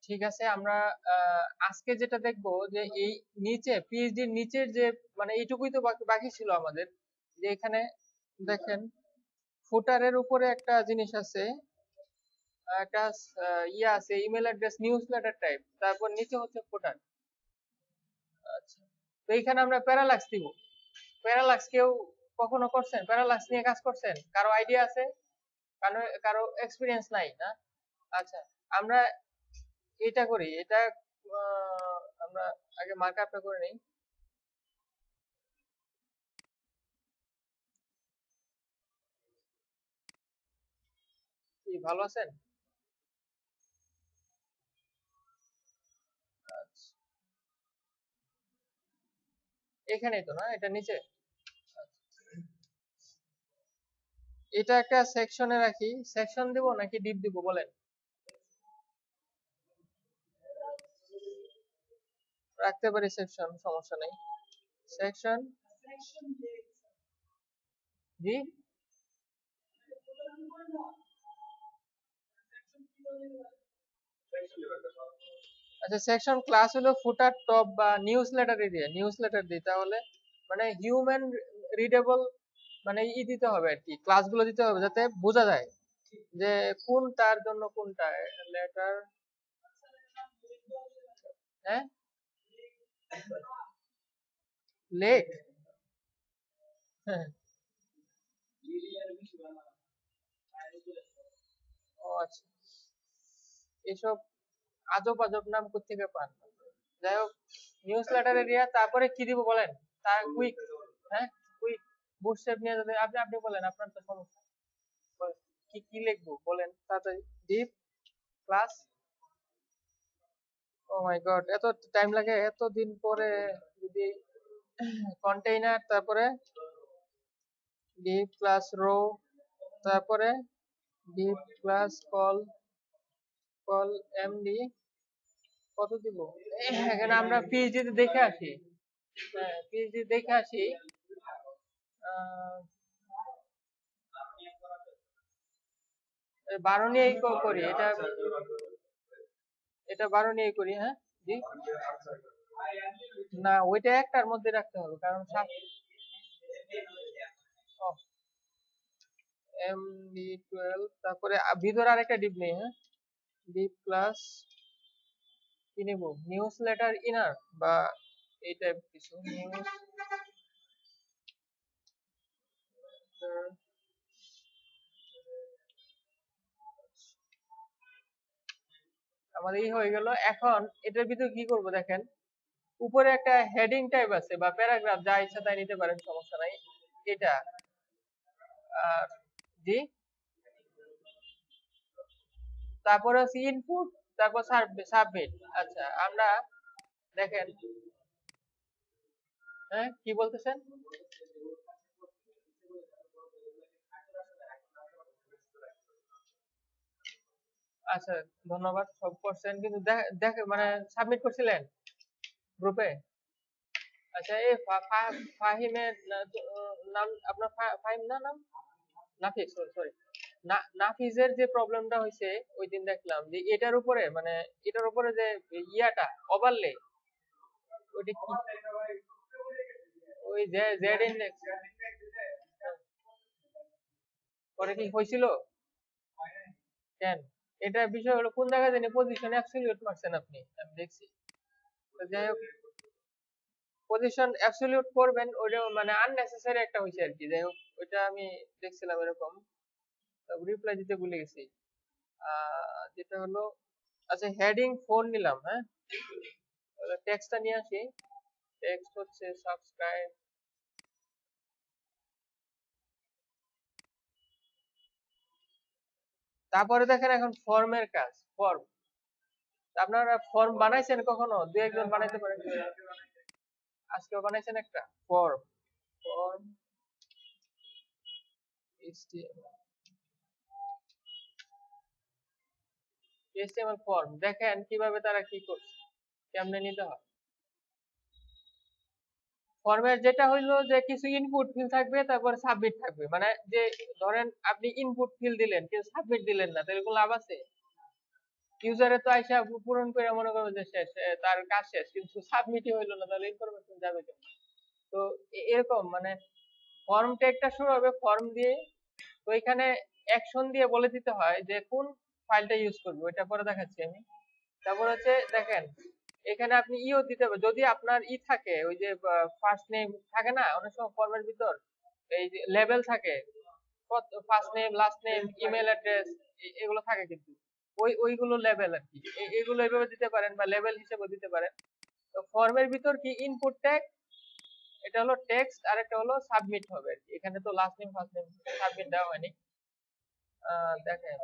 ঠিক আছে, আমরা আজকে যেটা দেখবো যে এই নিচে পিএইচডি এর নিচের যে মানে এইটুকুই তো বাকি ছিল আমাদের, যে এখানে দেখেন ফুটারের উপরে একটা জিনিস আছে, একটা ইয়ে আছে email address news letter type, তারপর নিচে হচ্ছে ফুটার। আচ্ছা, তো এইখানে আমরা প্যারালাক্স দিব। প্যারালাক্স কেউ কখনো করছেন? প্যারালাক্স নিয়ে কাজ করছেন? কারো আইডিয়া আছে? কারো এক্সপিরিয়েন্স নাই না? আচ্ছা, আমরা এটা করি, এটা আমরা আগে মার্কআপটা করে নেই। কি ভালো আছেন? আচ্ছা, এখানেই তো না, এটা নিচে। এটা একটা সেকশনে রাখি, সেকশন দিব নাকি ডিপ দিব বলেন? রাখতে পারি সেকশন, সমস্যা নেই। সেকশন, জি। আচ্ছা, সেকশন ক্লাস হলো ফুটার টপ বা নিউজ লেটার দিয়ে, নিউজ লেটার দিই, তাহলে মানে হিউম্যান রিডেবল মানে দিতে হবে আর কি, ক্লাসগুলো দিতে হবে যাতে বোঝা যায় যে কোনটার জন্য কোনটা লেটার। হ্যাঁ, লেট। হ্যাঁ, ও আচ্ছা, এসব আজব আজব নাম কোত্থেকে পান? যাই হোক, নিউজ লেটার এরিয়া, তারপরে কি দিব বলেন? তার কুইক, হ্যাঁ কুইক বুটস্ট্র্যাপ নিয়ে যদি আপনি আপনি বলেন, আপনার তো সমস্যা। বলেন, কি কি লিখবো বলেন তাড়াতাড়ি। ডিপ ক্লাস, ও মাই গড, এত টাইম লাগে? এত দিন পরে যদি কন্টেইনার, তারপরে ডিপ ক্লাস রো, তারপরে deep class call, call MD, কত দিব? এখানে আমরা পিএইচডি তে দেখে আসি। হ্যাঁ, পিএইচডি দেখে আসি। আহ, 12 নিয়েই করি এটা, এটা 12 নিয়েই করি। হ্যাঁ, জি। না, ওইটা একটার মধ্যে রাখতে হবে, কারণ এমডি 12, তারপরে ভিতরে আরেকটা ডিপ নেই। হ্যাঁ, ডিপ ক্লাস কি নেব? নিউজ লেটার ইনার বা এই টাইপ কিছু, নিউজ আমাদের এই হয়ে গেল। এখন এটার ভিতরে কি করব দেখেন, উপরে একটা হেডিং টাইপ আছে বা প্যারাগ্রাফ, যা ইচ্ছা তাই নিতে পারেন, সমস্যা নাই। এটা আর জি, তারপরে হচ্ছে ইনপুট, তারপর সাবমিট। আচ্ছা, আমরা দেখেন, হ্যাঁ কি বলতেছেন? আচ্ছা, ধন্যবাদ, সব করছেন, কিন্তু দেখ মানে সাবমিট করছিলেন গ্রুপে? আচ্ছা, এই ফাহিমের নাম আপনার ফাহিম না নাম? নাফিস, সরি। নাফিজের যে প্রবলেমটা হয়েছে ওই দিন দেখলাম, যে এটার উপরে মানে এটার উপরে যে ইয়াটা ওভারলে, ওইটা কি, ওই যে জেড ইন্ডেক্স, পরে কি হয়েছিল? কেন? এটা বিষয় হলো কোন জায়গায় জানি পজিশন অ্যাবসলিউট মারছেন আপনি, আমি দেখছি। তো যাই হোক, পজিশন অ্যাবসলিউট করবেন, ওটা মানে আননেসেসারি একটা হয়েছে আর কি। যাই হোক, ওইটা আমি দেখছিলাম এরকম, রিপ্লাই দিতে ভুলে গেছি। যেটা হলো, আচ্ছা হেডিং 4 নিলাম। হ্যাঁ, টেক্সটটা নিয়ে আসি। টেক্সট হচ্ছে সাবস্ক্রাইব, তারপরে দেখেন এখন ফর্মের কাজ, ফর্ম। আপনারা ফর্ম বানাইছেন কখনো? দু একজন বানাইতে পারেন, আজকেও বানাইছেন একটা ফর্ম। ফর্ম এইচটিএমএল ফর্ম, দেখেন কিভাবে তারা কি করছে, কেমনে নিতে হয়। ফর্মের যেটা হইলো যে কিছু ইনপুট ফিল থাকবে, তারপর সাবমিট থাকবে, মানে যে ধরেন আপনি ইনপুট ফিল দিলেন কিন্তু সাবমিট দিলেন না, তাহলে কোনো লাভ আছে? ইউজারে তো আইসা পূরণ করে মনে করবে যে শেষ, তার কাজ শেষ, কিন্তু সাবমিটই হইলো না, তাহলে ইনফরমেশন যাবে কেমন? তো এরকম মানে ফর্ম ট্যাগটা শুরু হবে ফর্ম দিয়ে। তো এখানে অ্যাকশন দিয়ে বলে দিতে হয় যে কোন ফাইলটা ইউজ করবে, ওইটা পরে দেখাচ্ছি আমি। তারপর হচ্ছে দেখেন এখানে আপনি ইও দিতে হবে যদি আপনার থাকে, ওই যে ফার্স্ট নেম থাকে না অনেক সময় ফর্মের ভিতর, এই যে লেবেল থাকে, first name last name email address এগুলো থাকে, কিন্তু ওইগুলো লেবেল আর কি, এগুলো এইভাবে দিতে পারেন বা লেবেল হিসেবে দিতে পারেন। তো ফর্মের ভিতর কি ইনপুট ট্যাগ, এটা হলো টেক্সট, আর একটা হলো সাবমিট হবে আর কি। এখানে তো last name first name submit দেওয়া হয়নি। দেখেন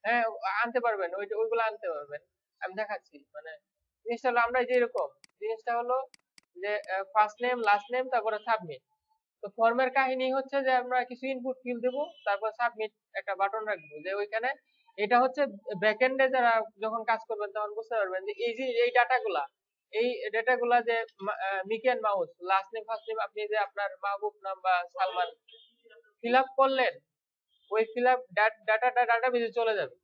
হ্যাঁ আনতে পারবেন, ওইগুলো আনতে পারবেন, আমি দেখাচ্ছি। মানে জিনিসটা হলো আমরা যে এরকম জিনিসটা হলো যে ফার্স্ট নেম লাস্ট নেম তারপরে সাবমিট। তো ফর্মের কাহিনী হচ্ছে যে আমরা কিছু ইনপুট ফিল দেবো, তারপর সাবমিট একটা বাটন রাখবো, যে ওইখানে এটা হচ্ছে ব্যাকএন্ডে যারা যখন কাজ করবেন তখন বুঝতে পারবেন যে এই যে এই ডাটাগুলা, এই ডাটাগুলা যে Mickey and Mouse last name first name আপনি যে আপনার মাহবুব নাম বা সালমান ফিল আপ করলেন, ওই ফিল আপ ডাটাটা ডাটাবেজে চলে যাবে।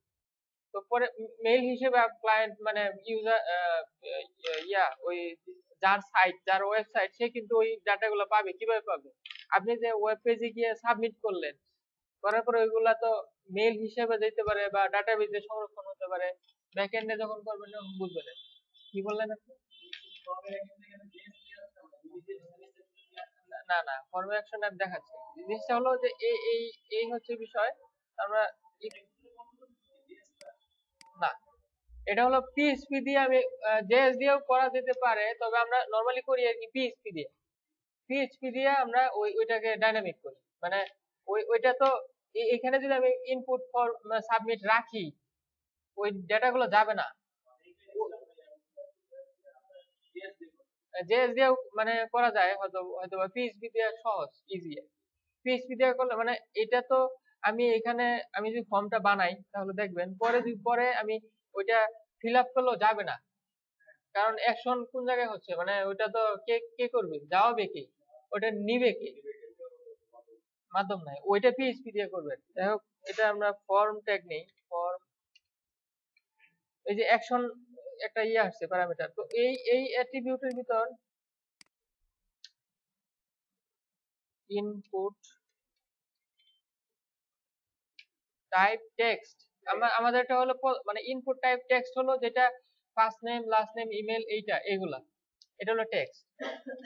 তো পরে মেইল হিসেবে ক্লায়েন্ট মানে ইউজার ওই যার সাইট যার ওয়েবসাইট সে কিন্তু ওই ডাটাগুলো পাবে। কিভাবে পাবে? আপনি যে ওয়েব পেজে গিয়ে সাবমিট করলেন, করার পরে ওইগুলা তো মেইল হিসেবে যেতে পারে বা ডাটাবেজে সংরক্ষণ হতে পারে, ব্যাকএন্ডে যখন করবেন তখন বুঝবেন। কি বললেন আপনি? না না ফর্মে অ্যাকশন অ্যাপ দেখাচ্ছে। জিনিসটা হলো যে এই এই এই হচ্ছে বিষয়। আমরা না, এটা হলো পিএইচপি দিয়ে, আমি জেএস দিয়েও করা যেতে পারে, তবে আমরা নরমালি করি আর কি পিএইচপি দিয়ে। পিএইচপি দিয়ে আমরা ওইটাকে ডাইনামিক করি। মানে ওইটা তো এখানে যদি আমি ইনপুট ফর সাবমিট রাখি, ওই ডেটাগুলো যাবে না। জেএস দিয়েও মানে করা যায়, হয়তো পিএইচপি দিয়ে সহজ ইজি। পিএইচপি দিয়ে করলে মানে এটা তো আমি এখানে আমি যদি ফর্মটা বানাই তাহলে দেখবেন পরে আমি ওইটা ফিল আপ করলেও যাবে না, কারণ অ্যাকশন কোন জায়গায় হচ্ছে, মানে ওইটা তো কে কে করবে, যাওয়াবে কে, ওটা নিবে কে, মাধ্যম নাই, ওইটা পিএইচপি দিয়ে করবে। যাই হোক, এটা আমরা ফর্ম ট্যাগ নেই, ফর্ম এই যে অ্যাকশন একটা আসছে প্যারামিটার। তো এই অ্যাট্রিবিউটের ভিতর ইনপুট টাইপ টেক্সট, আমাদেরটা হলো মানে ইনপুট টাইপ টেক্সট হলো যেটা first name last name email এগুলা, এটা হলো টেক্সট।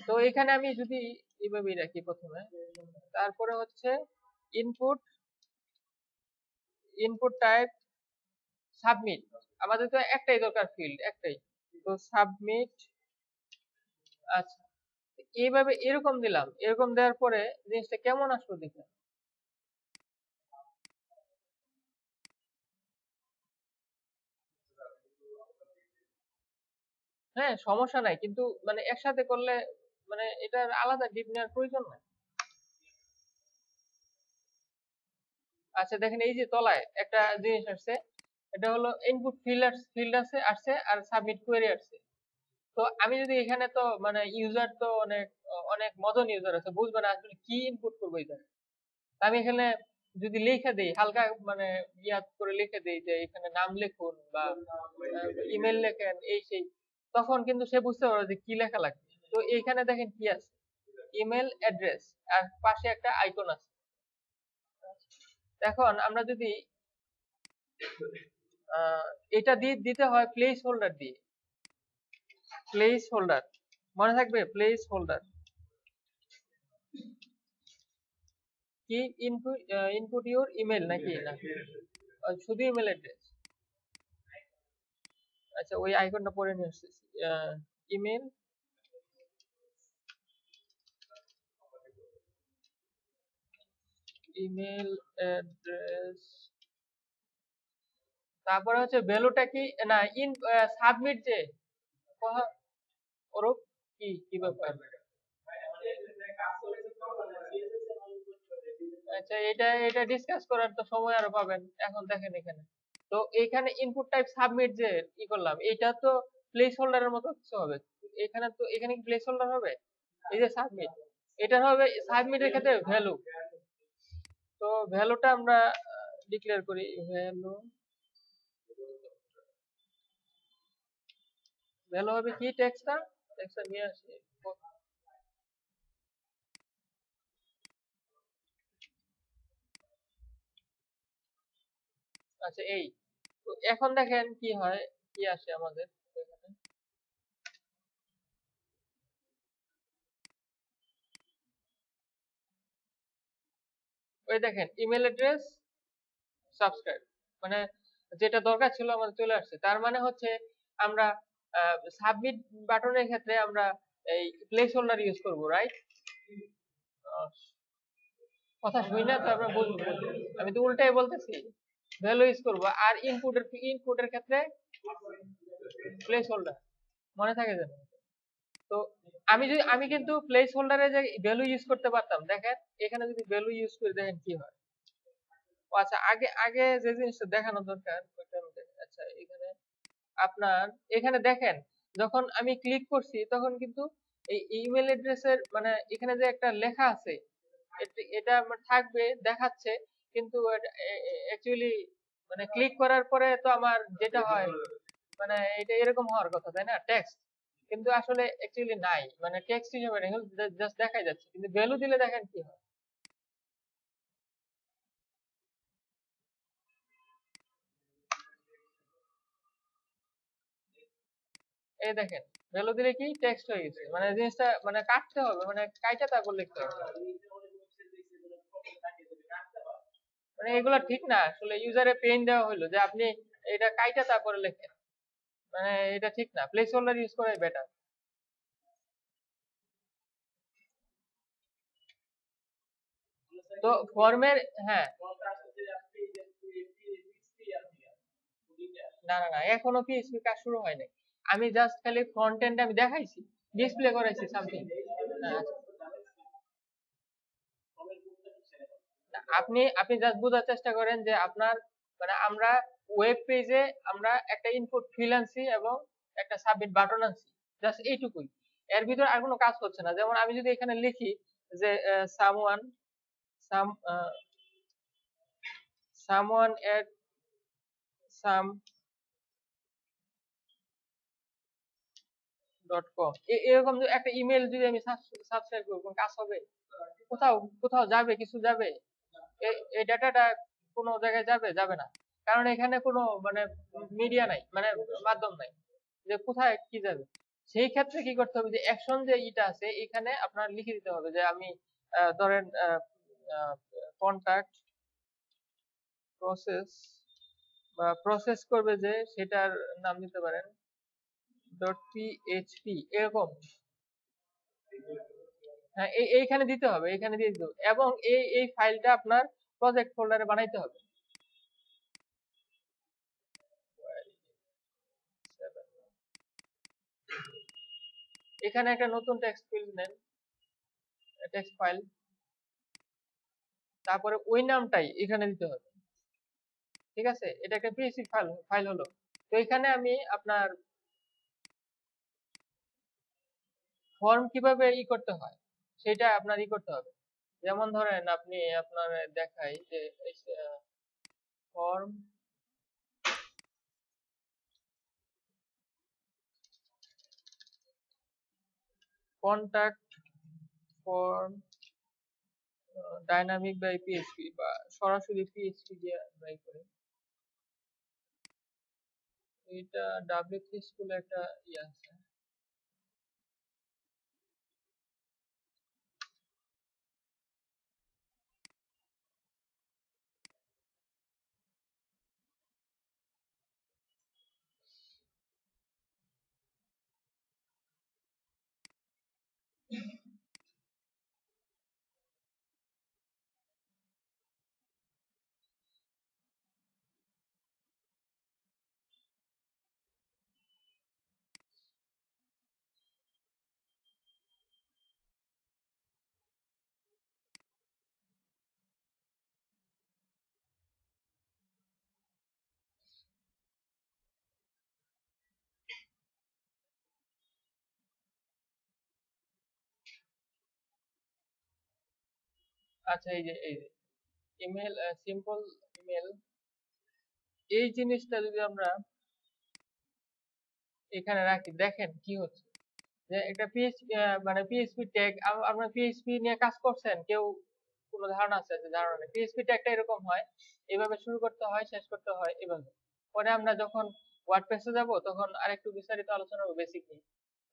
তো এখানে আমি যদি এইভাবেই রাখি প্রথমে, তারপরে হচ্ছে ইনপুট ইনপুট টাইপ সাবমিট, আমাদের তো একটাই দরকার ফিল্ড একটাই, তো সাবমিট। আচ্ছা, এইভাবে এরকম দিলাম, এরকম দেওয়ার পরে জিনিসটা কেমন আসলো দেখে। হ্যাঁ সমস্যা নাই, কিন্তু মানে একসাথে করলে মানে এটার আলাদা ডিপ নেওয়ার প্রয়োজন নাই। আচ্ছা দেখেন এই যে তলায় একটা জিনিস আসছে, এটা হলো ইনপুট ফিল্ড আছে আসছে, আর সাবমিট কোয়েরি আসছে। তো আমি যদি এখানে তো মানে ইউজার তো অনেক অনেক মদন ইউজার আছে, বুঝবে না আসলে কি ইনপুট করবো এখানে। আমি এখানে যদি লিখে দেই হালকা মানে ইয়াদ করে লিখে দেই যে এখানে নাম লিখুন বা ইমেল লেখেন এই সেই, তখন কিন্তু সে বুঝতে পারবে যে কি লেখা লাগবে। তো এইখানে দেখেন কি আছে, ইমেল অ্যাড্রেস, আর পাশে একটা আইকন আছে। এখন আমরা যদি এটা দিয়ে দিতে হয় প্লেস হোল্ডার দিয়ে, প্লেস হোল্ডার মনে থাকবে, প্লেস হোল্ডার কি, ইনপুট ইনপুট ইউর ইমেল নাকি না শুধু ইমেল অ্যাড্রেস। আচ্ছা ওই আইকনটা পরে নিয়ে আসতেছি, ইমেল ইমেল অ্যাড্রেস, তারপরে হচ্ছে ভ্যালুটা কি না ইন সাবমিট যে ওরূপ কি ব্যাপার। আচ্ছা এটা এটা ডিসকাস করার তো সময় আরো পাবেন, এখন দেখেন এখানে তো এইখানে ইনপুট টাইপ সাবমিট যে করলাম, এটা তো প্লেস হোল্ডারের মতো কিছু হবে। এখানে তো এখানে কি প্লেস হোল্ডার হবে, এই যে সাবমিট, এটার হবে সাবমিটের ক্ষেত্রে ভ্যালু। তো ভ্যালুটা আমরা ডিক্লেয়ার করি, ভ্যালু ভ্যালু হবে কি টেক্সটটা নিয়ে আসি। আচ্ছা এই তো এখন দেখেন কি হয়, কি আসে আমাদের এখানে। ওই দেখেন ইমেল অ্যাড্রেস সাবস্ক্রাইব, মানে যেটা দরকার ছিল আমাদের চলে আসছে। তার মানে হচ্ছে আমরা সাবমিট বাটনের ক্ষেত্রে আমরা এই প্লেস হোল্ডার ইউজ করব, রাইট? কথা শুই না তো আমরা বুঝবো, আমি তো উল্টাই বলতেছি। ভ্যালু ইউজ করব, আর ইনপুটের ক্ষেত্রে প্লেস হোল্ডার, মনে থাকে যেন। তো আমি কিন্তু প্লেস হোল্ডারে যে ভ্যালু ইউজ করতে পারতাম, দেখেন এখানে যদি ভ্যালু ইউজ করি দেখেন কি হয়। ও আচ্ছা, আগে আগে যে জিনিসটা দেখানো দরকার ওইটা আমি আচ্ছা এখানে আপনার এখানে দেখেন, যখন আমি ক্লিক করছি তখন কিন্তু এই ইমেল অ্যাড্রেসের মানে এখানে যে একটা লেখা আছে এটা আমার থাকবে দেখাচ্ছে, কিন্তু অ্যাকচুয়ালি মানে ক্লিক করার পরে তো আমার যেটা হয় মানে এটা এরকম হওয়ার কথা, তাই না? টেক্সট কিন্তু আসলে অ্যাকচুয়ালি নাই, মানে টেক্সট হিসেবে নেই, জাস্ট দেখাই যাচ্ছে, কিন্তু ভ্যালু দিলে দেখেন কি হয়। এই দেখেন ভ্যালু দিলে কি টেক্সট হয়ে গেছে, মানে জিনিসটা মানে কাটতে হবে, মানে কাইটা তারপর লিখতে হবে। মানে এগুলো ঠিক না আসলে, ইউজারে পেইন দেওয়া হলো যে আপনি এটা কাইটা তারপরে লেখেন, মানে এটা ঠিক না, প্লেস হোল্ডার ইউজ করাই বেটার। তো ফর্মের, হ্যাঁ, না না না এখনো পিএইচপি কাজ শুরু হয় নাই। আমি জাস্ট খালি ফ্রন্ট এন্ড আমি দেখাইছি, ডিসপ্লে করাইছি সামথিং। আপনি আপনি জাস্ট বোঝার চেষ্টা করেন যে আপনার মানে আমরা ওয়েব পেজে আমরা একটা ইনপুট ফিল্ড আনছি এবং একটা সাবমিট বাটন আনছি, জাস্ট এইটুকুই। এর ভিতরে আর কোনো কাজ হচ্ছে না। যেমন আমি যদি এখানে লিখি যে সামওয়ান সাম সামওয়ান এট সাম ডট কম, এরকম যে একটা ইমেল যদি আমি সাবস্ক্রাইব করব, কোনো কাজ হবে? কোথাও কোথাও যাবে, কিছু যাবে? এই ডাটাটা কোনো জায়গায় যাবে? যাবে না, কারণ এখানে কোনো মানে মিডিয়া নাই, মানে মাধ্যম নাই যে কোথায় কি যাবে। সেই ক্ষেত্রে কি করতে হবে, যে অ্যাকশন যে ইটা আছে এখানে আপনার লিখে দিতে হবে যে আমি ধরেন কন্টাক্ট প্রসেস বা প্রসেস করবে যে সেটার নাম দিতে পারেন ডট পিএইচপি এরকম। হ্যাঁ এইখানে দিতে হবে, এইখানে দিয়ে দিতে হবে, এবং এই ফাইলটা আপনার প্রজেক্ট ফোল্ডারে বানাইতে হবে। এখানে একটা নতুন টেক্সট ফিল্ড নেন, টেক্সট ফাইল, তারপরে ওই নামটাই এখানে দিতে হবে। ঠিক আছে, এটা একটা পিএইচপি ফাইল ফাইল হলো। তো এখানে আমি আপনার ফর্ম কিভাবে করতে হয় সেটা আপনার করতে হবে। যেমন ধরেন আপনি আপনার দেখাই যে form contact form dynamic by PHP বা সরাসরি পিএইচপি দিয়ে বাই করে, এটা ডাব্লিউ3 স্কুলে একটা আছে। আচ্ছা এই যে ইমেল, সিম্পল ইমেল, এই জিনিসটা যদি আমরা এখানে রাখি, দেখেন কি হচ্ছে যে একটা পিএইচপি মানে পিএইচপি ট্যাগ, আপনারা পিএইচপি নিয়ে কাজ করছেন কেউ, কোনো ধারণা আছে? যে ধারণা নেই। পিএইচপি ট্যাগটা এরকম হয়, এভাবে শুরু করতে হয়, শেষ করতে হয় এভাবে। পরে আমরা যখন ওয়ার্ডপ্রেসে যাব তখন আরেকটু বিস্তারিত আলোচনা হবে বেসিক নিয়ে।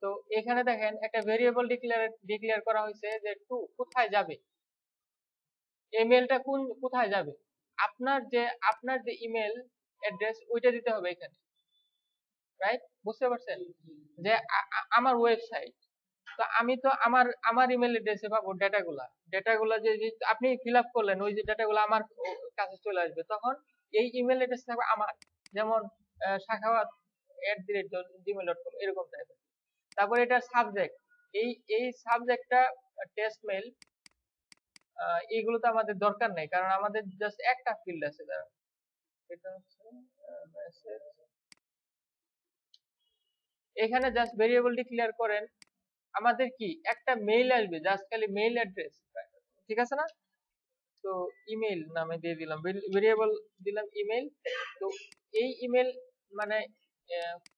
তো এখানে দেখেন একটা ভেরিয়েবল ডিক্লেয়ার করা হয়েছে যে টু কোথায় যাবে, ইমেলটা কোথায় যাবে, আপনার যে ইমেল অ্যাড্রেস ওইটা দিতে হবে এখানে, রাইট? বুঝতে পারছেন? যে আমার ওয়েবসাইট, তো আমি তো আমার ইমেল অ্যাড্রেসে পাবো ডেটাগুলা যে আপনি ফিল আপ করলেন, ওই যে ডেটাগুলো আমার কাছে চলে আসবে, তখন এই ইমেল অ্যাড্রেস থাকবে আমার, যেমন sakhawath@gmail.com এরকম টাইপের। তারপরে এটা সাবজেক্ট, এই সাবজেক্টটা টেস্ট মেইল, এইগুলো তো আমাদের দরকার নেই, কারণ আমাদের জাস্ট একটা ফিল্ড আছে। এটা হচ্ছে মেসেজ, এখানে জাস্ট ভেরিয়েবল ডিক্লেয়ার করেন, আমাদের কি একটা মেইল আসবে, জাস্ট খালি মেইল অ্যাড্রেস, ঠিক আছে না? তো ইমেল নামে দিয়ে দিলাম, ভেরিয়েবল দিলাম ইমেল। তো এই ইমেল মানে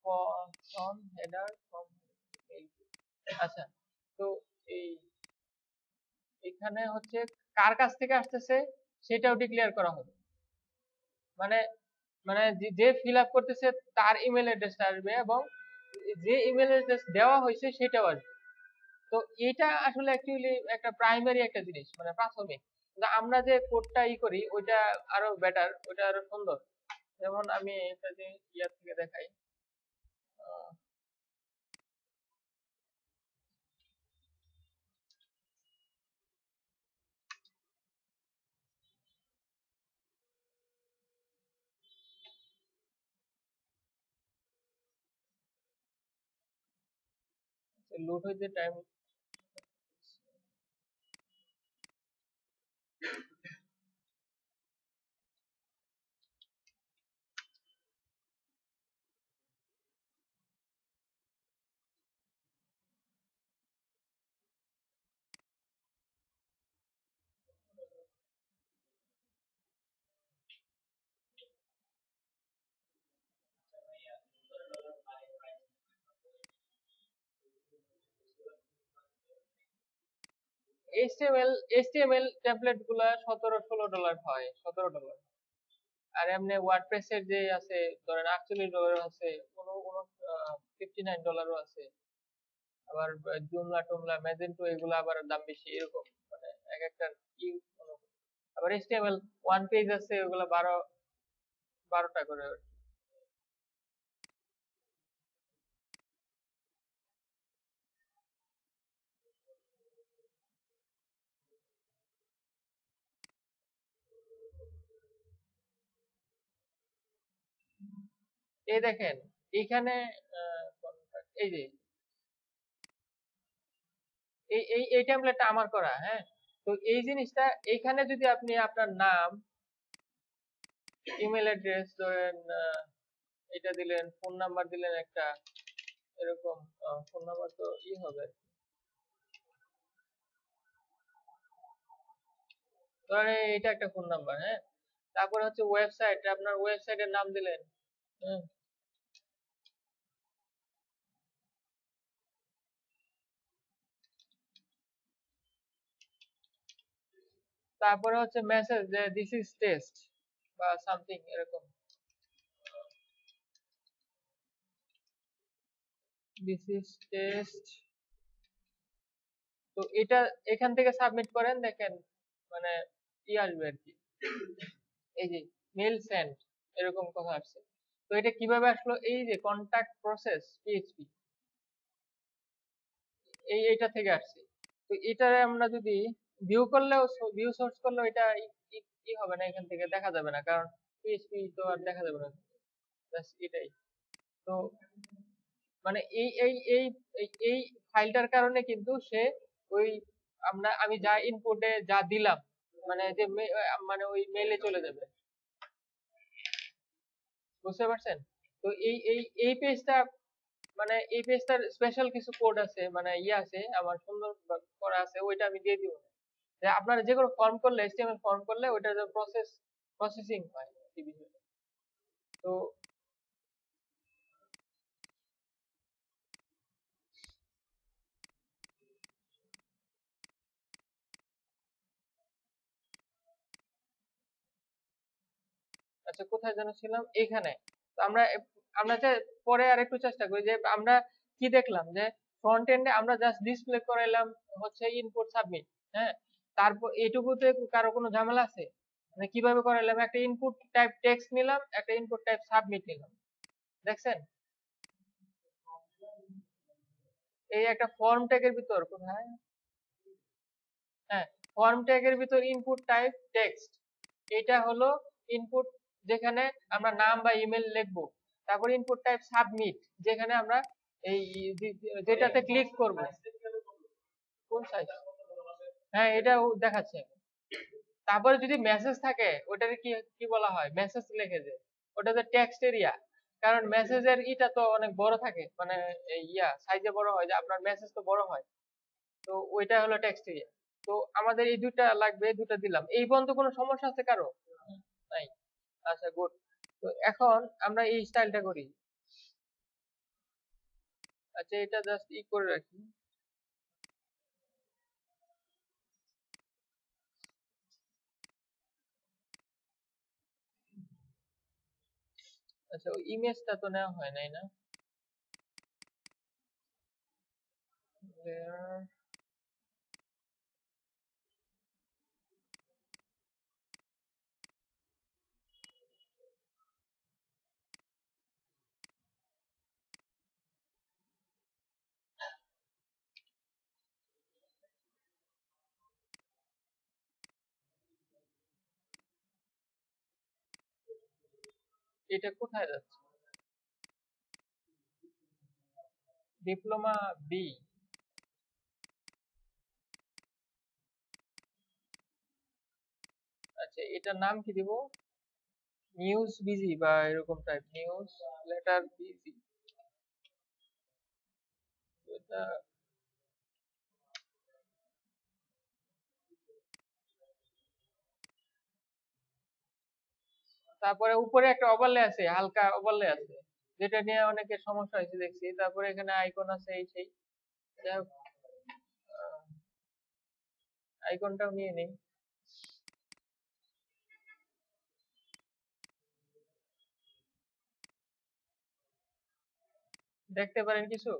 ফ্রম হেডার ফ্রম মেইল, আচ্ছা। তো এই এখানে হচ্ছে কার কাছ থেকে আসতেছে সেটাও ডিক্লেয়ার করা হবে, মানে মানে যে ফিল আপ করতেছে তার ইমেল অ্যাড্রেসটা আসবে, এবং যে ইমেল অ্যাড্রেস দেওয়া হয়েছে সেটাও আসবে। তো এটা আসলে অ্যাকচুয়ালি একটা প্রাইমারি একটা জিনিস, মানে প্রাথমিক। কিন্তু আমরা যে কোডটা করি ওইটা আরো বেটার, ওইটা আরো সুন্দর। যেমন আমি এটা যে ইয়ার থেকে দেখাই, লোড হইতে টাইম, এইচটিএমএল টেমপ্লেট গুলা $17-16 হয়, $17। আর এমনি ওয়ার্ডপ্রেস এর যে আছে ধরেন $48 আছে, কোনো কোনো $59 আছে। আবার জুমলা টুমলা ম্যাজেন্টো এগুলো আবার দাম বেশি, এরকম মানে এক একটা কি অনুযায়ী। আবার এইচটিএমএল ওয়ান পেজ আছে, ওগুলো 12টা করে। এই দেখেন এইখানে এই যে এই টেমপ্লেটটা আমার করা, হ্যাঁ। তো এই জিনিসটা এইখানে যদি আপনি আপনার নাম, ইমেল অ্যাড্রেস ধরেন এটা দিলেন, ফোন নাম্বার দিলেন একটা, এরকম ফোন নাম্বার তো হবে, ধরেন এটা একটা ফোন নাম্বার, হ্যাঁ। তারপরে হচ্ছে ওয়েবসাইট, আপনার ওয়েবসাইটের নাম দিলেন, হুম। তারপরে হচ্ছে মেসেজ যে দিস ইজ টেস্ট বা সামথিং এরকম, দিস ইজ টেস্ট। তো এটা এখান থেকে সাবমিট করেন, দেখেন মানে আসবে আর কি, এই যে মেল সেন্ড এরকম কথা আসছে। তো এটা কিভাবে আসলো? এই যে কন্টাক্ট প্রসেস পিএইচপি, এইটা থেকে আসছে। তো এটারে আমরা যদি ভিউ সোর্স করলেও এটা কি হবে না, এখান থেকে দেখা যাবে না, কারণ পিএইচপি তো আর দেখা যাবে না, এটাই। তো মানে এই ফাইলটার কারণে কিন্তু সে ওই আমি যা ইনপুটে যা দিলাম, মানে যে মানে ওই মেইলে চলে যাবে, বুঝতে পারছেন? তো এই পেজটা, মানে এই পেজটার স্পেশাল কিছু কোড আছে, মানে আছে আমার সুন্দর করা আছে, ওইটা আমি দিয়ে দিব। যে আপনারা যে কোনো ফর্ম করলে, HTML ফর্ম করলে ওইটা যে প্রসেসিং হয় এই বিষয়টা। তো আচ্ছা, কোথায় যেন ছিলাম, এখানে। তো আমরা যে পরে আরেকটু চেষ্টা করি যে আমরা কি দেখলাম যে ফ্রন্ট এন্ডে আমরা জাস্ট ডিসপ্লে করাইলাম হচ্ছে ইনপুট সাবমিট। হ্যাঁ, তারপর এটুকুতে কারো কোনো ঝামেলা আছে? মানে কিভাবে করাইলাম, একটা ইনপুট টাইপ টেক্সট নিলাম, একটা ইনপুট টাইপ সাবমিট নিলাম, দেখছেন? এই একটা ফর্ম ট্যাগের ভিতর কোথায়, হ্যাঁ, ফর্ম ট্যাগের ভিতর ইনপুট টাইপ টেক্সট, এটা হলো ইনপুট, যেখানে আমরা নাম বা ইমেল লিখবো। তারপর ইনপুট টাইপ সাবমিট, যেখানে আমরা এই যেটাতে ক্লিক করব। কোন সাইজ? হ্যাঁ, এটাও দেখাচ্ছে। তারপরে যদি মেসেজ থাকে ওটাকে কি কি বলা হয়, মেসেজ লিখে যে ওটাতে টেক্সট এরিয়া। কারণ মেসেজের ইটা তো অনেক বড় থাকে, মানে এই সাইজে বড় হয়, যে আপনার মেসেজ তো বড় হয়। তো ওইটা হলো টেক্সট এরিয়া। তো আমাদের এই দুইটা লাগবে, দুটো দিলাম। এই পর্যন্ত কোনো সমস্যা আছে কারো? নাই? আচ্ছা, গুড। তো এখন আমরা এই স্টাইলটা করি। আচ্ছা, এটা জাস্ট করে রাখি। আচ্ছা, ওই ইমেজটা তো নেওয়া হয় নাই না? There, এটা কোথায় যাচ্ছে? Diploma B. আচ্ছা, এটার নাম কি দিব? নিউজ বিজি বা এরকম টাইপ, নিউজ লেটার বিজি। এটা তারপরে উপরে একটা ওভারলে আছে, হালকা ওভারলে আছে, যেটা নিয়ে অনেকের সমস্যা হয়েছে দেখছি। তারপরে এখানে আইকন আছে, এই সেই। যাই হোক, আইকনটাও নিয়ে নেই। দেখতে পারেন কিছু?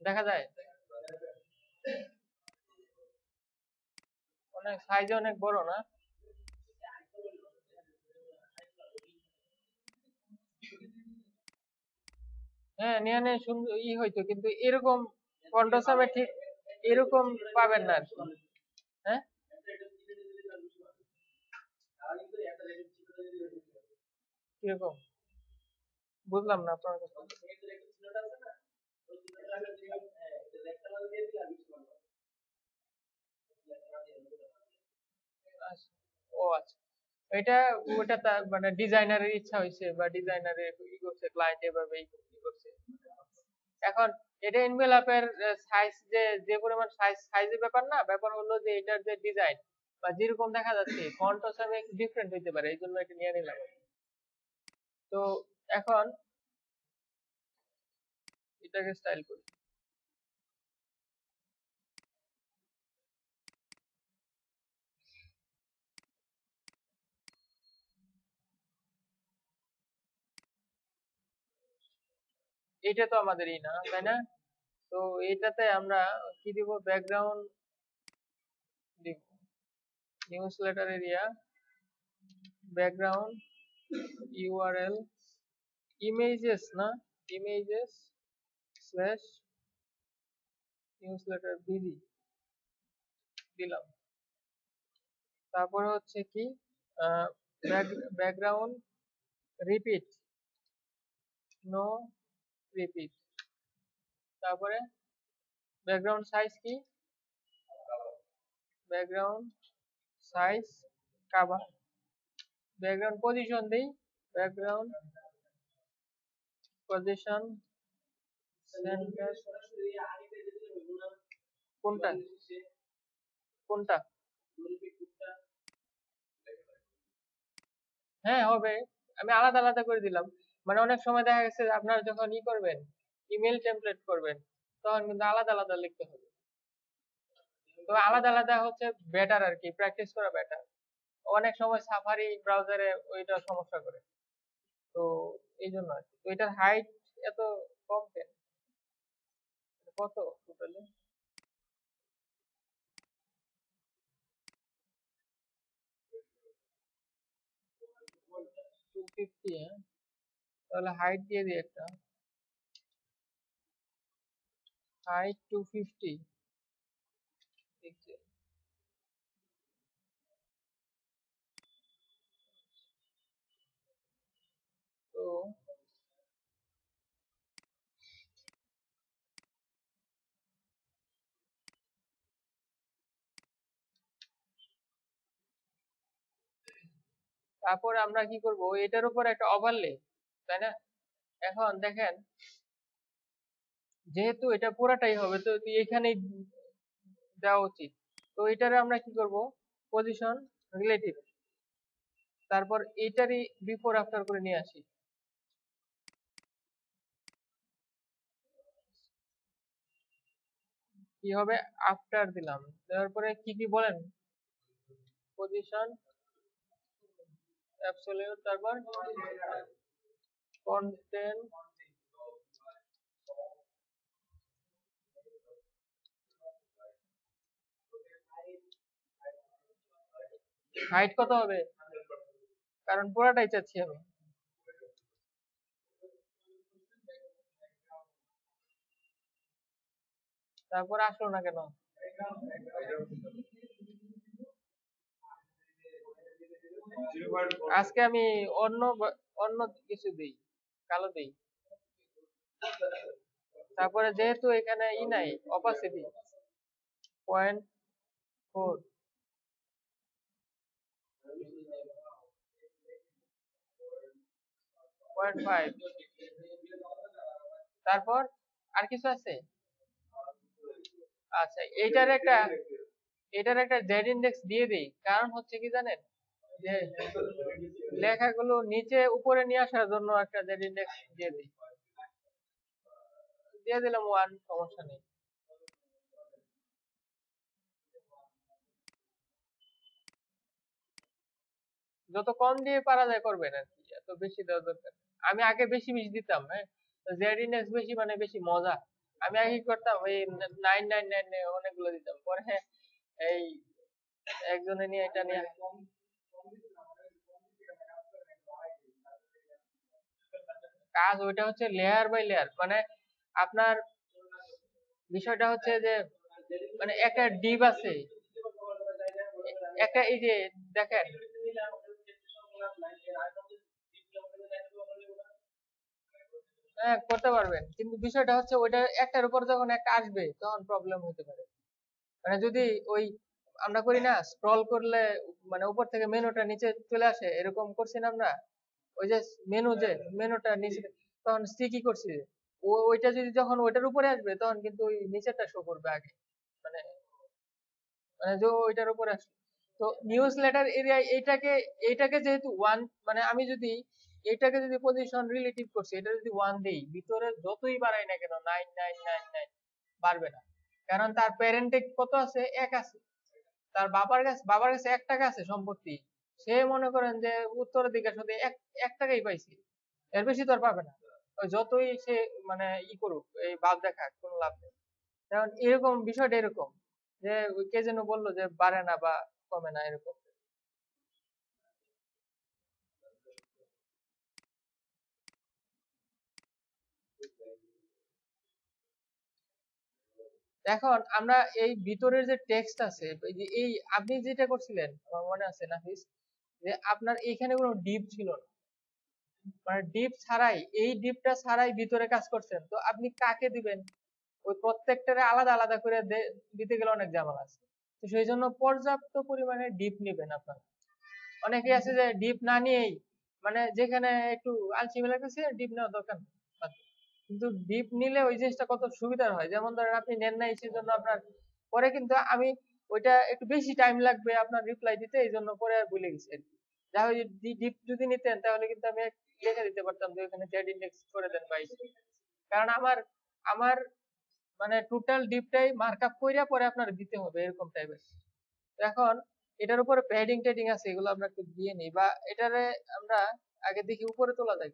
দেখা যায়? অনেক সাইজে অনেক বড় না? হ্যাঁ, নিয়ে নিয়ে সুন্দর হইতো, কিন্তু এরকম কন্ট্রাসামে ঠিক এরকম পাবেন না আর কি। হ্যাঁ, কিরকম? বুঝলাম না আপনার কথা। আচ্ছা, ও আচ্ছা, এটা ওটা তার মানে ডিজাইনারের ইচ্ছা হয়েছে, বা ডিজাইনারের করছে, ক্লায়েন্ট এভাবে করছে। এখন এটা এনভেলপের সাইজ, যে যে পরিমাণ সাইজের ব্যাপার না, ব্যাপার হলো যে এটার যে ডিজাইন বা যেরকম দেখা যাচ্ছে ফন্ট সাইজ একটু ডিফারেন্ট হইতে পারে, এই জন্য এটা নিয়ে নিলাম। তো এখন এটাকে স্টাইল করি। এটা তো আমাদেরই না, তাই না? তো এটাতে আমরা কি দিব, ব্যাকগ্রাউন্ড দিব, news letter area, background, URL, images না, images slash news letter BD দিলাম। তারপরে হচ্ছে কি, ব্যাকগ্রাউন্ড রিপিট, নো রিপিট। তারপরে ব্যাকগ্রাউন্ড সাইজ কি, background size cover, background position দেই, ব্যাকগ্রাউন্ড পজিশন সেন্টার। কোনটা? কোনটা? হ্যাঁ হবে, আমি আলাদা আলাদা করে দিলাম। মানে অনেক সময় দেখা গেছে যে আপনারা যখন করবেন, ইমেল টেমপ্লেট করবেন, তখন কিন্তু আলাদা আলাদা লিখতে হবে। তো আলাদা আলাদা হচ্ছে বেটার আর কি, প্র্যাকটিস করা বেটার। অনেক সময় সাফারি ব্রাউজারে ওইটা সমস্যা করে। তো এই জন্য আর কি। তো এটার হাইট এত কম কেন? কত টোটালি? 250, হ্যাঁ? তাহলে হাইট দিয়ে দিই একটা, হাইট 250 পিক্সেল। তো তারপরে আমরা কি করব, এটার উপর একটা ওভারলে, তাই না? এখন দেখেন, যেহেতু এটা পুরাটাই হবে তো এখানেই দেওয়া উচিত। তো এটারে আমরা কি করব, পজিশন রিলেটিভ, তারপর এটারই বিফোর আফটার করে নিয়ে আসি। কি হবে, আফটার দিলাম, দেওয়ার পরে কি কি বলেন, পজিশন অ্যাবসলিউট, তারপর কন্টেন্ট, হাইট কত হবে, কারণ পুরাটাই চাচ্ছি আমি। তারপর আসলো না কেন? আজকে আমি অন্য অন্য কিছু দিই, কালো দিই। তারপরে যেহেতু এখানে নাই, অপাসিটি 0.4, 0.5, তারপর আর কিছু আছে? আচ্ছা, এটার একটা জেড ইন্ডেক্স দিয়ে দিই, কারণ হচ্ছে কি জানেন, যে লেখাগুলো নিচে উপরে নিয়ে আসার জন্য একটা জেড ইন্ডেক্স দিয়ে দিই, দিয়ে দিলাম 1, সমস্যা নেই। যত কম দিয়ে পারা যায় করবেন আর কি, এত বেশি দেওয়ার দরকার নেই। আমি আগে বেশি বেশি দিতাম, হ্যাঁ, জেড ইন্ডেক্স বেশি মানে বেশি মজা। আমি আগে কি করতাম, ওই 999 অনেকগুলো দিতাম, পরে এই একজনে নিয়ে এটা নিয়ে কাজ, ওইটা হচ্ছে লেয়ার বাই লেয়ার। মানে আপনার বিষয়টা হচ্ছে যে, মানে একটা ডিপ আছে, একটা এই যে দেখেন, হ্যাঁ করতে পারবেন, কিন্তু বিষয়টা হচ্ছে ওইটা একটার উপর যখন একটা আসবে তখন প্রবলেম হতে পারে। মানে যদি ওই আমরা করি না, স্ক্রল করলে মানে উপর থেকে মেনুটা নিচে চলে আসে, এরকম করছি না আমরা, ওই যে মেনুটা নিচে, তখন কি করছি, ওইটা যদি যখন ওইটার উপরে আসবে তখন কিন্তু ওই নিচেরটা শো করবে আগে, মানে মানে যে ওইটার উপরে আসবে। তো নিউজ লেটার এরিয়া এইটাকে যেহেতু ওয়ান, মানে আমি যদি এটাকে যদি পজিশন রিলেটিভ করছি, এটা যদি 1 দেই, ভিতরে যতই বাড়াই না কেন 9999 বাড়বে না, কারণ তার প্যারেন্টে কত আছে, 1 আছে। তার বাবার কাছে 1 টাকা আছে সম্পত্তি, সে মনে করেন যে উত্তরের দিকে শুধু এক টাকাই পাইছি, এর বেশি তো আর পাবে না। ওই যতই সে মানে করুক, এই ভাব দেখাক, কোনো লাভ নেই। কারণ এরকম বিষয়টা এরকম, যে ওই কে যেন বললো যে বাড়ে না বা কমে না এরকম। এখন আমরা এই ভিতরের যে টেক্সট আছে, এই আপনি যেটা করছিলেন আমার মনে আছে নাফিস, যে আপনার এইখানে কোনো ডিপ ছিল না, মানে ডিপ ছাড়াই, এই ডিপটা ছাড়াই ভিতরে কাজ করছেন, তো আপনি কাকে দিবেন, ওই প্রত্যেকটারে আলাদা আলাদা করে দিতে গেলে অনেক ঝামেলা আছে। তো সেই জন্য পর্যাপ্ত পরিমাণে ডিপ নেবেন আপনারা। অনেকে আছে যে ডিপ না নিয়েই, মানে যেখানে একটু আলসিমি লাগতেছে ডিপ নেওয়ার দরকার নেই। কিন্তু ডিপ নিলে ওই জিনিসটা কত সুবিধার হয়, যেমন ধরেন আপনি নেন নাই সেজন্য আপনার, পরে কিন্তু আমি ওইটা একটু বেশি টাইম লাগবে আপনার রিপ্লাই দিতে, এই জন্য পরে আর ভুলে গেছি আর কি। যা হয় ডিপ যদি নিতেন তাহলে কিন্তু আমি লিখে দিতে পারতাম যে এখানে জেড ইন্ডেক্স করে দেন 22। কারণ আমার আমার মানে টোটাল ডিপটাই মার্কআপ কইরা পরে আপনার দিতে হবে এরকম টাইপের। এখন এটার উপরে প্যাডিং ট্যাডিং আছে, এগুলো আমরা একটু দিয়ে নিই, বা এটারে আমরা আগে দেখি উপরে তোলা যায়।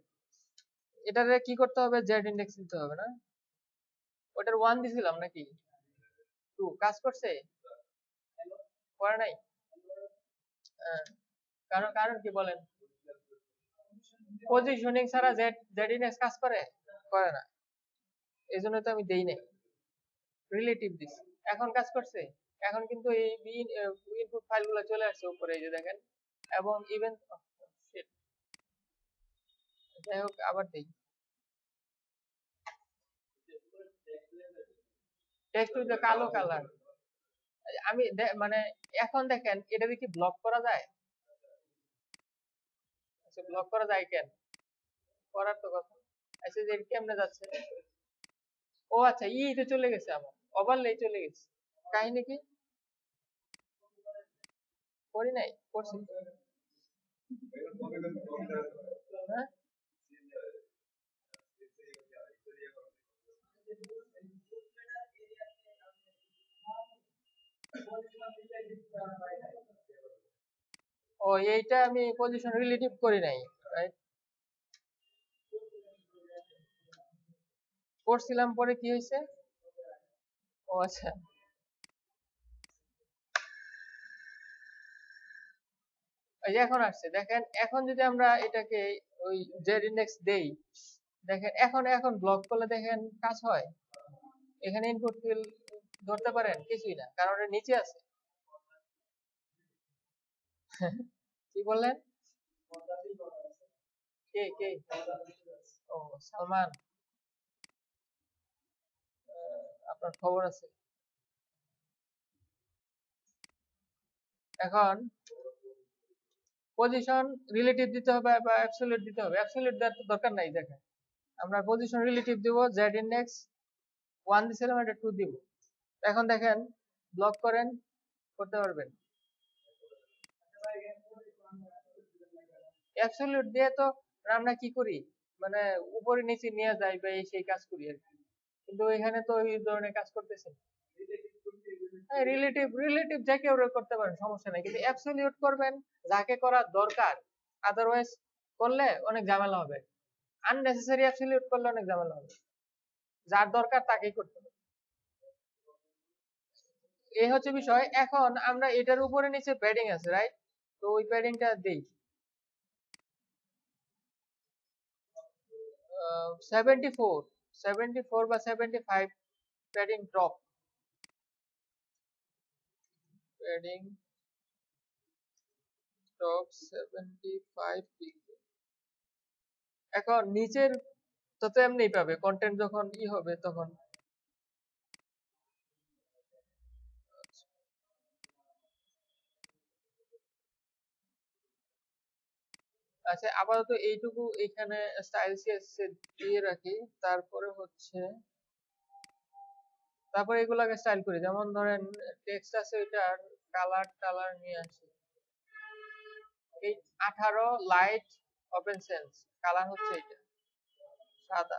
এটারে কি করতে হবে, জেড ইন্ডেক্স দিতে হবে না? ওটার 1 দিছিলাম নাকি 2? কাজ করছে? করে নাই? কারণ কারণ কি বলেন? পজিশনিং ছাড়া জেড জেড ইন্ডেক্স কাজ করে? করে না, এই জন্য তো আমি দেই নাই, রিলেটিভ দিছি। এখন কাজ করছে? এখন কিন্তু এই ইনপুট ফাইলগুলো চলে আসছে উপরে, এই যে দেখেন। এবং ইভেন যাই হোক আবার দেই, টেক্সট উইথ কালো কালার। আমি মানে এখন দেখেন এটা কি ব্লক করা যায়? আচ্ছা, ব্লক করা যায় কেন? করার তো কথা। আচ্ছা, যে কেমনে যাচ্ছে? ও আচ্ছা, তো চলে গেছে, আমার ওভারলে চলে গেছে। কাহিনী কি? করি নাই? করছি। হ্যাঁ, ও এইটা আমি পজিশন রিলেটিভ করি নাই, রাইট? করছিলাম, পরে কি হয়েছে? ও আচ্ছা, এই যে এখন আসছে দেখেন। এখন যদি আমরা এটাকে ওই জেড ইন্ডেক্স দেই, দেখেন এখন এখন ব্লক করলে দেখেন কাজ হয়? এখানে ইনপুট ফিল ধরতে পারেন? কিছুই না, কারণ এর নিচে আছে। কি বললেন? কে কে? ও, সালমান, আপনার খবর আছে? এখন পজিশন রিলেটিভ দিতে হবে বা অ্যাবসলিউট দিতে হবে? অ্যাবসলিউট দেওয়ার তো দরকার নাই। দেখেন আমরা পজিশন রিলেটিভ দিব, জেড ইন্ডেক্স 1 দিছিলাম, এটা 2 দিব। এখন দেখেন ব্লক করেন, করতে পারবেন? অ্যাবসলিউট দিয়ে তো আমরা কি করি, মানে উপরে নিচে নিয়ে যাই বা এই সেই কাজ করি আর কি, কিন্তু এখানে তো এই ধরনের কাজ করতেছে না। হ্যাঁ, রিলেটিভ রিলেটিভ যে কেউ করতে পারেন, সমস্যা নাই, কিন্তু অ্যাবসলিউট করবেন যাকে করা দরকার। আদারওয়াইজ করলে অনেক ঝামেলা হবে, আননেসেসারি অ্যাবসলিউট করলে অনেক ঝামেলা হবে। যার দরকার তাকেই করতে হবে, এই হচ্ছে বিষয়। এখন আমরা এটার উপরে নিচে প্যাডিং আছে, রাইট? তো ওই প্যাডিংটা দেই 74 74 বা 75 padding drop, padding drop 75 pixel. এখন নিচের তো এমনি পাবে, কন্টেন্ট যখন হবে তখন। আচ্ছা, আপাতত এইটুকু এখানে স্টাইল সিএসএস দিয়ে রাখি। তারপরে হচ্ছে তারপরে এগুলাকে স্টাইল করি, যেমন ধরেন টেক্সট আছে, ওইটার কালার টালার নিয়ে আসি। এই 18 লাইট ওপেন সেন্স কালার হচ্ছে এটা, সাদা,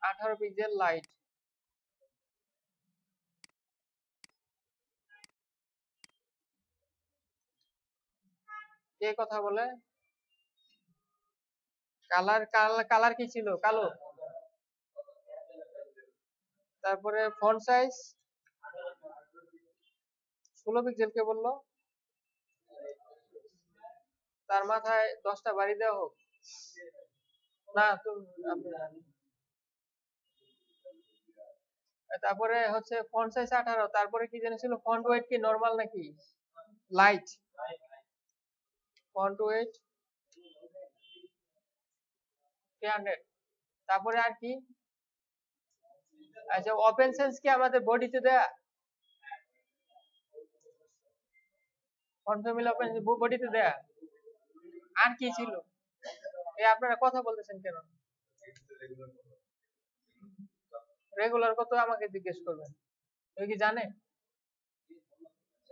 18 পিক্সেল লাইট। কে কথা বলে? কালার কালার কালার কি ছিল? কালো। তারপরে ফন্ট সাইজ 16 পিক্সেল কে বললো? তার মাথায় 10টা বাড়ি দেওয়া হোক। না তুমি, তারপরে হচ্ছে ফন্ট সাইজ 18। তারপরে কি জানি ছিল, ফন্ট ওয়েট কি নরমাল নাকি লাইট? Font wait 300। তারপরে আর কি? আচ্ছা, ওপেন সেন্স কি আমাদের বডিতে দেয়া? ফন্ট ফ্যামিলি ওপেন বডিতে দেয়া? আর কি ছিল? এই আপনারা কথা বলতেছেন কেন? রেগুলার কত আমাকে জিজ্ঞেস করবেন? ওই কি জানে?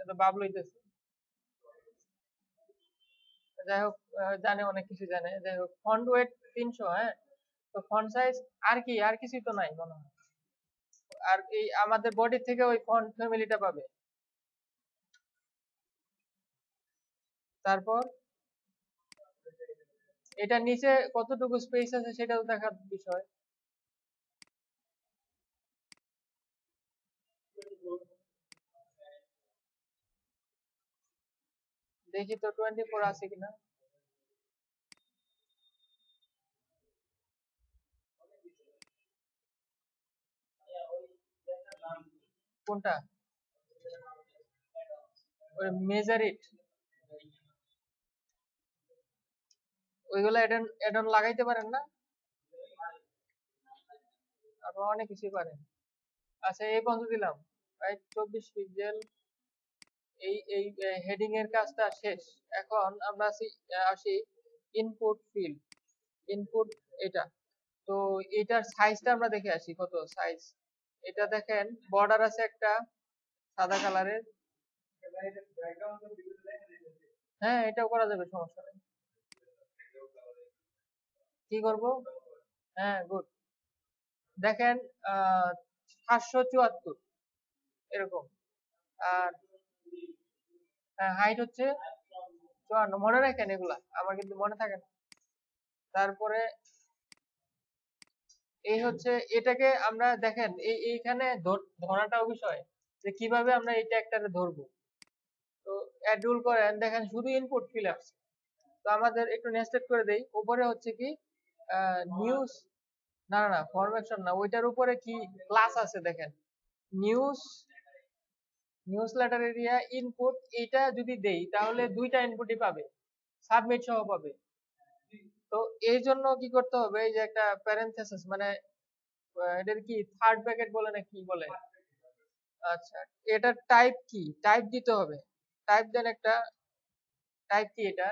এটা বাবল হইতেছে। যাই হোক, জানে, অনেক কিছু জানে। যাই হোক, ফন্ট ওয়েট 300। হ্যাঁ, তো ফন্ট সাইজ আর কি, আর কিছুই তো নাই মনে হয়। আর এই আমাদের বডি থেকে ওই ফন্ট ফ্যামিলিটা পাবে। তারপর এটা নিচে কতটুকু স্পেস আছে সেটাও দেখার বিষয়। দেখি তো 24 আছে কিনা। কোনটা? ওই মেজার ইট, ওইগুলো অ্যাড অন লাগাইতে পারেন না? আপনারা অনেক কিছুই পারেন। আচ্ছা, এই পর্যন্ত দিলাম, রাইট? 24 পিক্সেল। এই হেডিং এর কাজটা শেষ। এখন আমরা আসি ইনপুট ফিল্ড, ইনপুট এটা। তো এটার সাইজটা আমরা দেখে আসি কত সাইজ। এটা দেখেন, বর্ডার আছে একটা সাদা কালারের। হ্যাঁ, এটাও করা যাবে, সমস্যা নেই। কি করব? হ্যাঁ, গুড। দেখেন, 774 এরকম। আর হাইট হচ্ছে 54। মনে রাখেন এগুলা, আমার কিন্তু মনে থাকে না। তারপরে এই হচ্ছে, এটাকে আমরা দেখেন এইখানে ধরাটাও বিষয়, যে কিভাবে আমরা এই ট্যাগটাকে ধরবো। তো অ্যাড রুল করেন, দেখেন শুধু ইনপুট ফিল আসছে। তো আমাদের একটু নেস্টেড করে দেই। উপরে হচ্ছে কি নিউজ, না না না, ফরমেশন না, ওইটার উপরে কি ক্লাস আছে দেখেন, news, news letter area input. এটা যদি দেই তাহলে দুইটা ইনপুটই পাবে, সাবমিট সহ পাবে। তো এই জন্য কি করতে হবে, এই যে একটা প্যারেনথেসিস, মানে এটার কি থার্ড ব্র্যাকেট বলে না কি বলে? আচ্ছা, এটা টাইপ কি, টাইপ দিতে হবে। টাইপ দেন একটা, টাইপ কি এটা,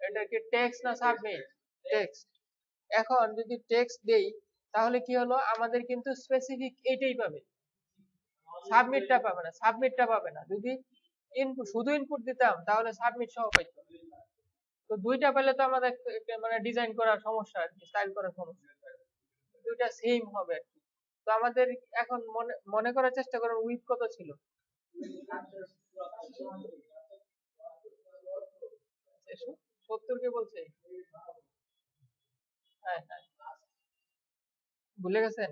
এটা কি টেক্সট না সাবমিট? টেক্সট। এখন যদি টেক্সট দেই তাহলে কি হলো, আমাদের কিন্তু স্পেসিফিক এইটাই পাবে, সাবমিটটা পাবে না, সাবমিটটা পাবে না। যদি ইনপুট, শুধু ইনপুট দিতাম তাহলে সাবমিট সহ পাইতো। তো দুইটা পেলে তো আমাদের মানে ডিজাইন করার সমস্যা আর কি, স্টাইল করার সমস্যা, দুইটা সেম হবে আর কি। তো আমাদের এখন মনে মনে করার চেষ্টা করুন উইথ কত ছিল। 70 কে বলছে? হ্যাঁ হ্যাঁ, ভুলে গেছেন?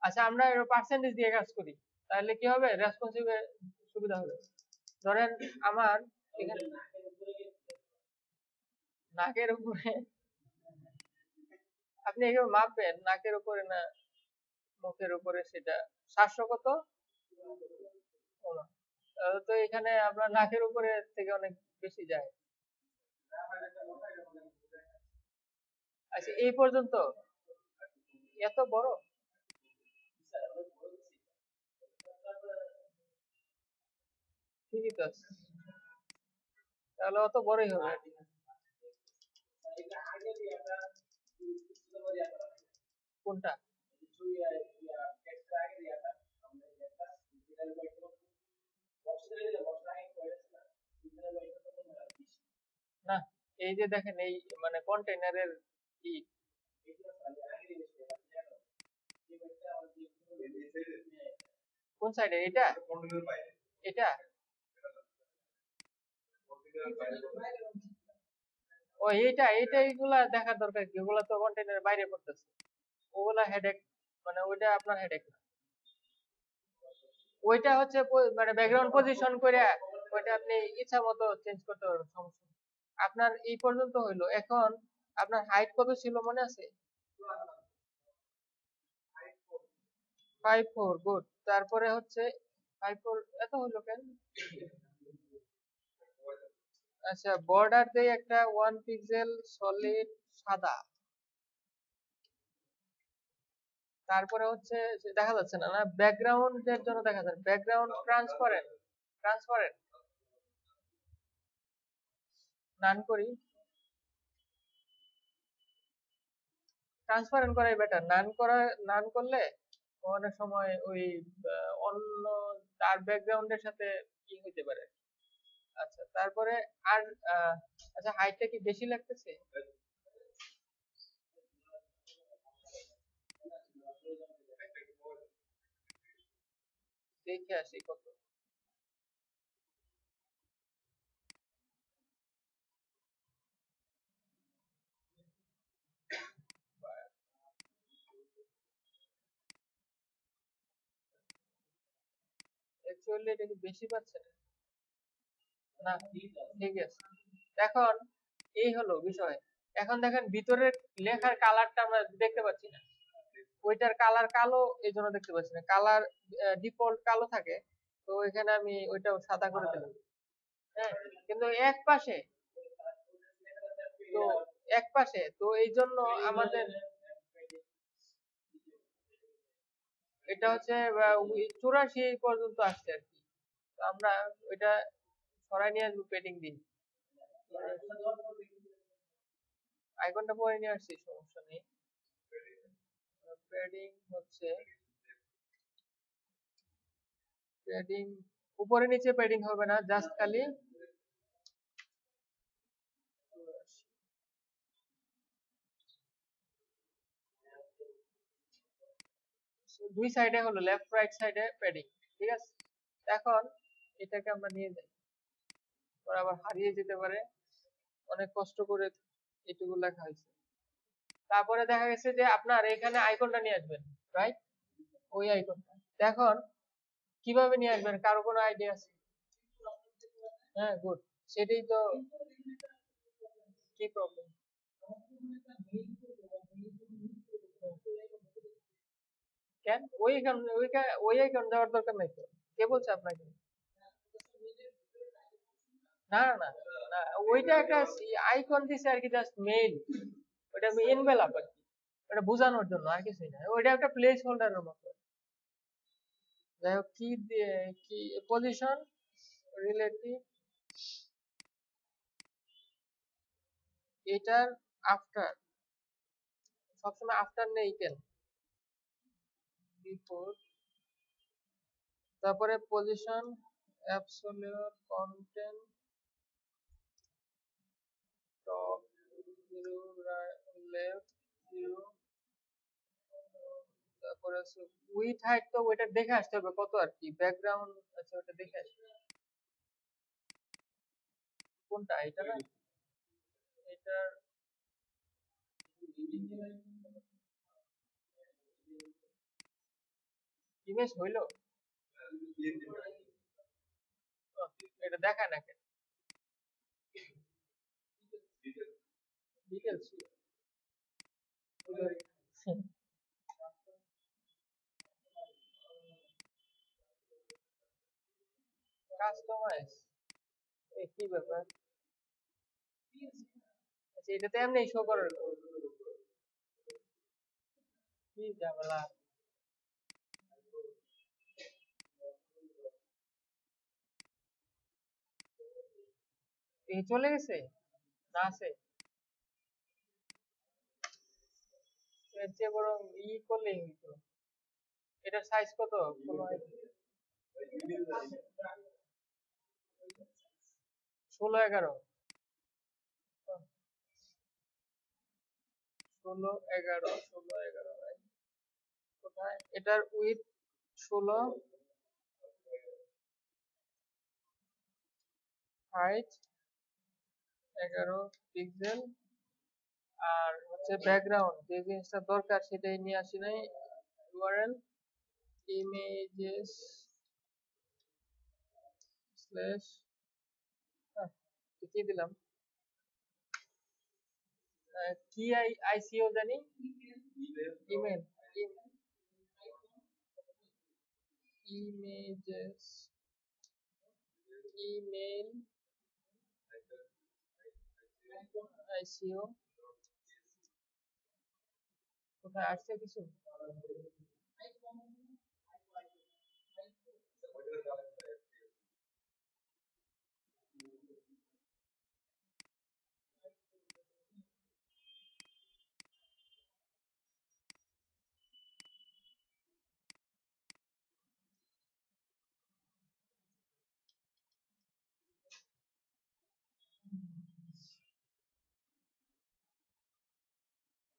আচ্ছা, আমরা পার্সেন্টেজ দিয়ে কাজ করি, তাহলে কি হবে, রেসপন্সিভ সুবিধা হবে। ধরেন আমার এখানে নাকের উপরে, আপনি এখানে মাপবেন নাকের উপরে না মুখের উপরে, সেটা 700 কত? ও না। তো এখানে আপনার নাকের উপরে থেকে অনেক বেশি যায়। আচ্ছা, এই পর্যন্ত এত বড়? ঠিকই তো আছে, তাহলে অত বড়ই হবে আর কি। কোনটা? না, এই যে দেখেন, এই মানে কন্টেইনারের ই, কোন সাইডে এটা? এটা? ও, এইটা এইটা এইগুলা দেখার দরকার কি, ওগুলা তো কন্টেইনারের বাইরে পড়তেছে, ওগুলা হেডেক, মানে ওইটা আপনার হেডেক না। ওইটা হচ্ছে মানে ব্যাকগ্রাউন্ড পজিশন করে ওইটা আপনি ইচ্ছা মতো চেঞ্জ করতে পারবেন, সমস্যা নেই। আপনার এই পর্যন্ত হইলো। এখন আপনার হাইট কত ছিল মনে আছে? 54, গুড। তারপরে হচ্ছে 54, এত হইলো কেন? আচ্ছা, বর্ডার দেই একটা 1 পিক্সেল সলিড সাদা। তারপরে হচ্ছে দেখা যাচ্ছে না, না ব্যাকগ্রাউন্ডের জন্য দেখা যায়, ব্যাকগ্রাউন্ড ট্রান্সপারেন্ট, ট্রান্সপারেন্ট নান করি, ট্রান্সপারেন্ট করাই বেটার। নান করা, নান করলে অনেক সময় ওই অন্য তার ব্যাকগ্রাউন্ডের সাথে কি হইতে পারে। আচ্ছা তারপরে আর আচ্ছা হাইটটা কি বেশি লাগতেছে? দেখে আসি কত। অ্যাকচুয়ালি এটা কি বেশি পাচ্ছে না? ঠিক আছে। এখন এই হলো বিষয়। এখন দেখেন ভিতরের লেখার কালারটা আমরা দেখতে পাচ্ছি না। ওইটার কালার কালো, এই জন্য দেখতে পাচ্ছি না। কালার ডিফল্ট কালো থাকে, তো এখানে আমি ওইটা সাদা করে দিলাম। হ্যাঁ, কিন্তু এক পাশে, তো এক পাশে তো এই জন্য আমাদের এটা হচ্ছে 84 পর্যন্ত আসছে আর কি। তো আমরা ওইটা সরাই নিয়ে আসবো পেডিং দিন। আইকনটা পরে নিয়ে আসছি, সমস্যা নেই। পেডিং হচ্ছে পেডিং উপরে নিচে পেডিং হবে না, জাস্ট খালি দুই সাইডে হলো, লেফট রাইট সাইডে প্যাডিং। ঠিক আছে, এখন এটাকে আমরা নিয়ে যাই, পরে আবার হারিয়ে যেতে পারে। অনেক কষ্ট করে এটুকু লেখা হয়েছে। তারপরে দেখা গেছে যে আপনার এখানে আইকনটা নিয়ে আসবেন, রাইট? ওই আইকনটা এখন কিভাবে নিয়ে আসবেন, কারো কোনো আইডিয়া আছে? হ্যাঁ, গুড। সেটাই তো, কি প্রবলেম? কেন ওই আইকন, ওই আইকন দেওয়ার দরকার নাই তো। কে বলছে আপনাকে? না না না, ওইটা একটা আইকন দিছে আর কি, জাস্ট মেইল। ওটা এনভেলপ আর কি, ওটা বোঝানোর জন্য, আর কিছুই না। ওইটা একটা প্লেস হোল্ডারের মতো। যাই হোক, কি দিয়ে কি পজিশন রিলেটিভ, এটার আফটার, সবসময় আফটার নেই কেন? বিফোর, তারপরে position absolute content top zero, left zero, তারপরে আছে উইথ হাইট। তো ওইটা দেখে আসতে হবে কত আর কি, ব্যাকগ্রাউন্ড। আচ্ছা ওটা দেখে আসতে হবে। কোনটা, এটা না? এটার ইমেজ হইলো? এটা দেখায় না কেন? ডিটেলস কাস্টমাইজ, কি ব্যাপার? আচ্ছা এটাতে এমনি শো করার, কি ঝামেলা। এই চলে গেছে না, আছে? এর চেয়ে বরং করলেই হইতো। এটার সাইজ কত? কোনো 16-11? 16-11, কোথায় এটার উইথ? 16, height 11 pixel. আর হচ্ছে ব্যাকগ্রাউন্ড, যে জিনিসটা দরকার সেটাই নিয়ে আসি নাই। ইউআরএল ইমেজেস স্ল্যাশ, কি দিলাম, কি আইসিও জানি, ইমেল, ইমেজেস, ইমেল আইসিও। কোথায় আসছে কিছু?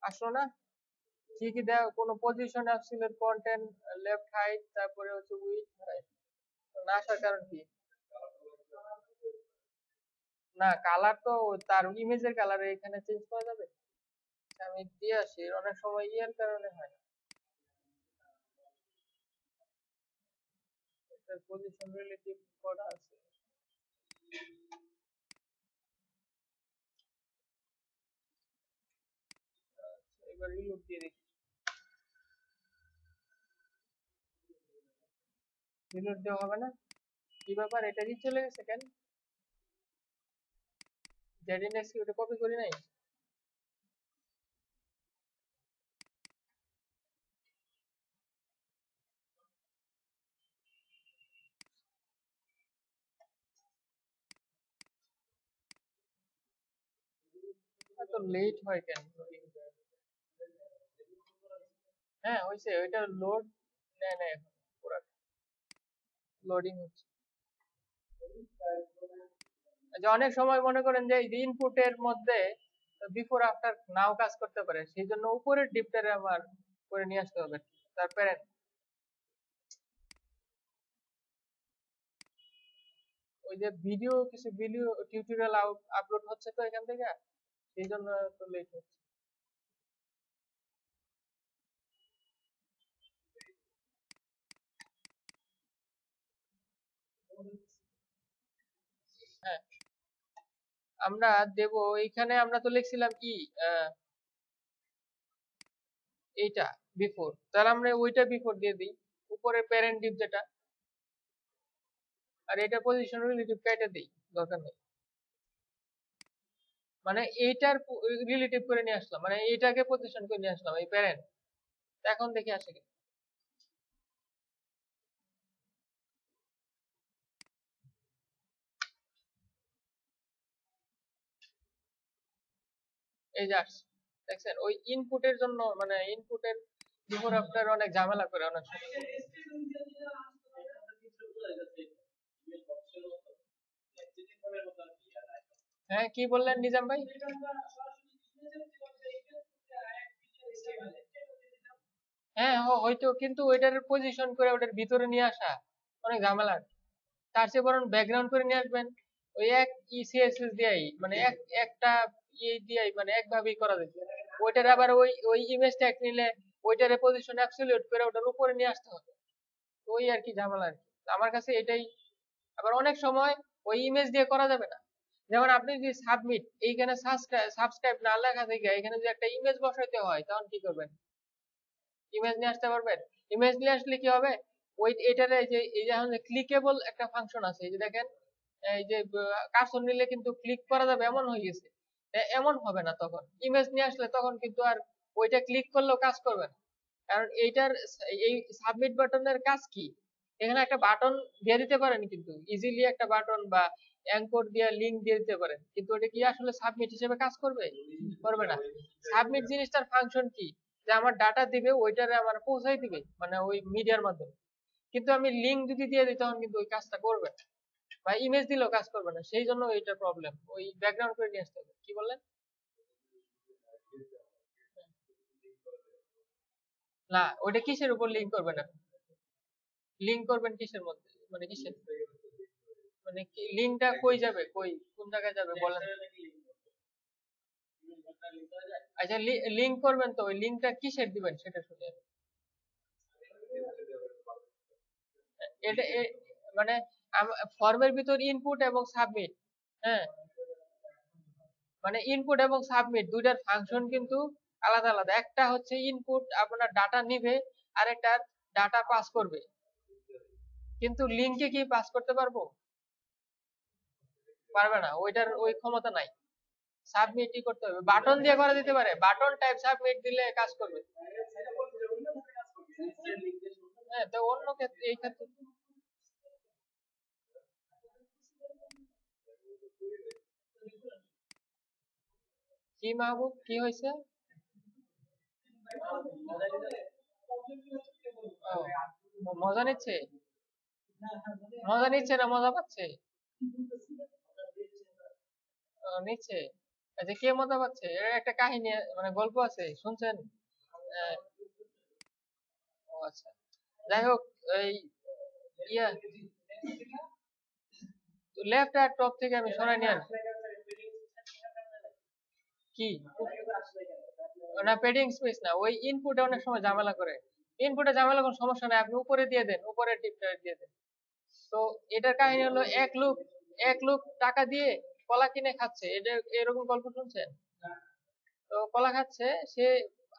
আসলো না? কি কি দেওয়া, কোনো position absolute content, left height, তারপরে হচ্ছে উইথ হাইট, না আসার কারণ কি? না, কালার তো তার ইমেজের কালার এখানে চেঞ্জ করা যাবে। আমি দিয়ে আসি, অনেক সময় ইয়ার কারণে হয়। এটার পজিশন রিলেটিভ করা আছে। এবার রিলোড দিয়ে দেখি। রিলোড দেওয়া হবে না? কি ব্যাপার, এটা কি চলে গেছে কেন? জেড ইন্ডেক্স কি ওটা কপি করি নাই? এত লেট হয় কেন? হ্যাঁ হইছে, ওইটা লোড নেয় না এখন, পুরো লোডিং হচ্ছে। যে অনেক সময় মনে করেন যে ইনপুটের মধ্যে বিফোর আফটার নাও কাজ করতে পারে, সেই জন্য উপরের ডিপটারে আমার করে নিয়ে আসতে হবে। তারপরে ওই যে ভিডিও, কিছু ভিডিও টিউটোরিয়াল আপলোড হচ্ছে তো এখান থেকে, সেই জন্য তো লেট হচ্ছে। হ্যাঁ, আমরা দেব, এইখানে আমরা তো লিখছিলাম কি এইটা বিফোর, তাহলে আমরা ওইটা বিফোর দিয়ে দিই, উপরে প্যারেন্ট ডিপ যেটা, আর এটা পজিশন রিলেটিভ কেটে দিই, দরকার নেই। মানে এইটার রিলেটিভ করে নিয়ে আসলাম, মানে এইটাকে পজিশন করে নিয়ে আসলাম এই প্যারেন্ট। এখন দেখি আসে কি। এই যে আসছে, দেখছেন? ওই ইনপুটের জন্য, মানে ইনপুটের বিফোর আফটার অনেক ঝামেলা করে অনেক সময়। হ্যাঁ, কি বললেন নিজাম ভাই? হ্যাঁ হয়তো, কিন্তু ওইটার পজিশন করে ওটার ভিতরে নিয়ে আসা অনেক ঝামেলা। তার চেয়ে বরং ব্যাকগ্রাউন্ড করে নিয়ে আসবেন, ওই এক ইসিএসএস দিয়েই, মানে একটা ইয়ে দিয়েই, মানে একভাবেই করা যায়। ওইটার আবার ওই ওই ইমেজ ট্যাগ নিলে ওইটার পজিশন অ্যাবসলিউট করে ওটার উপরে নিয়ে আসতে হবে, ওই আর কি ঝামেলা আর কি। আমার কাছে এটাই। আবার অনেক সময় ওই ইমেজ দিয়ে করা যাবে না, যেমন আপনি যদি সাবমিট, এইখানে সাবস্ক্রাইব না লেখা থেকে এখানে যদি একটা ইমেজ বসাইতে হয়, তখন কি করবেন? ইমেজ নিয়ে আসতে পারবেন? ইমেজ নিয়ে আসলে কি হবে, ওই এটারে এই যে এখন ক্লিকেবল একটা ফাংশন আছে, এই যে দেখেন, এই যে কার্সর নিলে কিন্তু ক্লিক করা যাবে এমন হয়ে গেছে। এমন হবে না তখন, ইমেজ নিয়ে আসলে তখন কিন্তু আর ওইটা ক্লিক করলেও কাজ করবে না। কারণ এইটার এই সাবমিট বাটনের কাজ কি, এখানে একটা বাটন দিয়ে দিতে পারেন, কিন্তু ইজিলি একটা বাটন বা অ্যাঙ্কর দিয়ে লিংক দিয়ে দিতে পারেন, কিন্তু ওটা কি আসলে সাবমিট হিসেবে কাজ করবে? করবে না। সাবমিট জিনিসটার ফাংশন কি, যে আমার ডাটা দিবে, ওইটারে আমার পৌঁছাই দিবে, মানে ওই মিডিয়ার মাধ্যমে। কিন্তু আমি লিংক যদি দিয়ে দিই, তখন কিন্তু ওই কাজটা করবে না, বা ইমেজ দিলেও কাজ করবে না। সেই জন্য এইটা প্রবলেম, ওই ব্যাকগ্রাউন্ড করে নিয়ে আসতে হবে। কি বললেন? না, ওইটা কিসের উপর লিংক করবেন আপনি? লিংক করবেন কিসের মধ্যে, মানে কিসের, মানে কি লিংকটা কই যাবে, কই কোন জায়গায় যাবে বলেন? আচ্ছা, লিংক করবেন তো ওই লিংকটা কিসের দিবেন সেটা শুনে। এটা মানে ফর্মের ভিতর ইনপুট এবং সাবমিট। হ্যাঁ, মানে ইনপুট এবং সাবমিট দুইটার ফাংশন কিন্তু আলাদা আলাদা। একটা হচ্ছে ইনপুট আপনার ডাটা নিবে, আর একটা ডাটা পাস করবে। কিন্তু লিংকে কি পাস করতে পারবো? পারবে না, ওইটার ওই ক্ষমতা নাই। সাবমিটই করতে হবে, বাটন দিয়ে করা যেতে পারে, বাটন টাইপ সাবমিট দিলে কাজ করবে। হ্যাঁ, তো অন্য ক্ষেত্রে, এই ক্ষেত্রে কি মাহবুব, কি হয়েছে? মজা নিচ্ছে? মজা নিচ্ছে না মজা পাচ্ছে? নিচ্ছে। আচ্ছা, কে মজা পাচ্ছে? এর একটা কাহিনী মানে গল্প আছে, শুনছেন? আহ, ও আচ্ছা, যাই হোক, এই ইয়া লেফট আর টপ থেকে আমি সরাই নিয়ে কি না, পেডিং স্পেস না, ওই ইনপুটে অনেক সময় ঝামেলা করে। ইনপুটে ঝামেলা কোনো সমস্যা নাই, আপনি উপরে দিয়ে দেন, উপরে টিপটা দিয়ে দেন। তো এটার কাহিনী হলো, এক লোক টাকা দিয়ে কলা কিনে খাচ্ছে, এটা এরকম গল্প শুনছেন? তো কলা খাচ্ছে সে,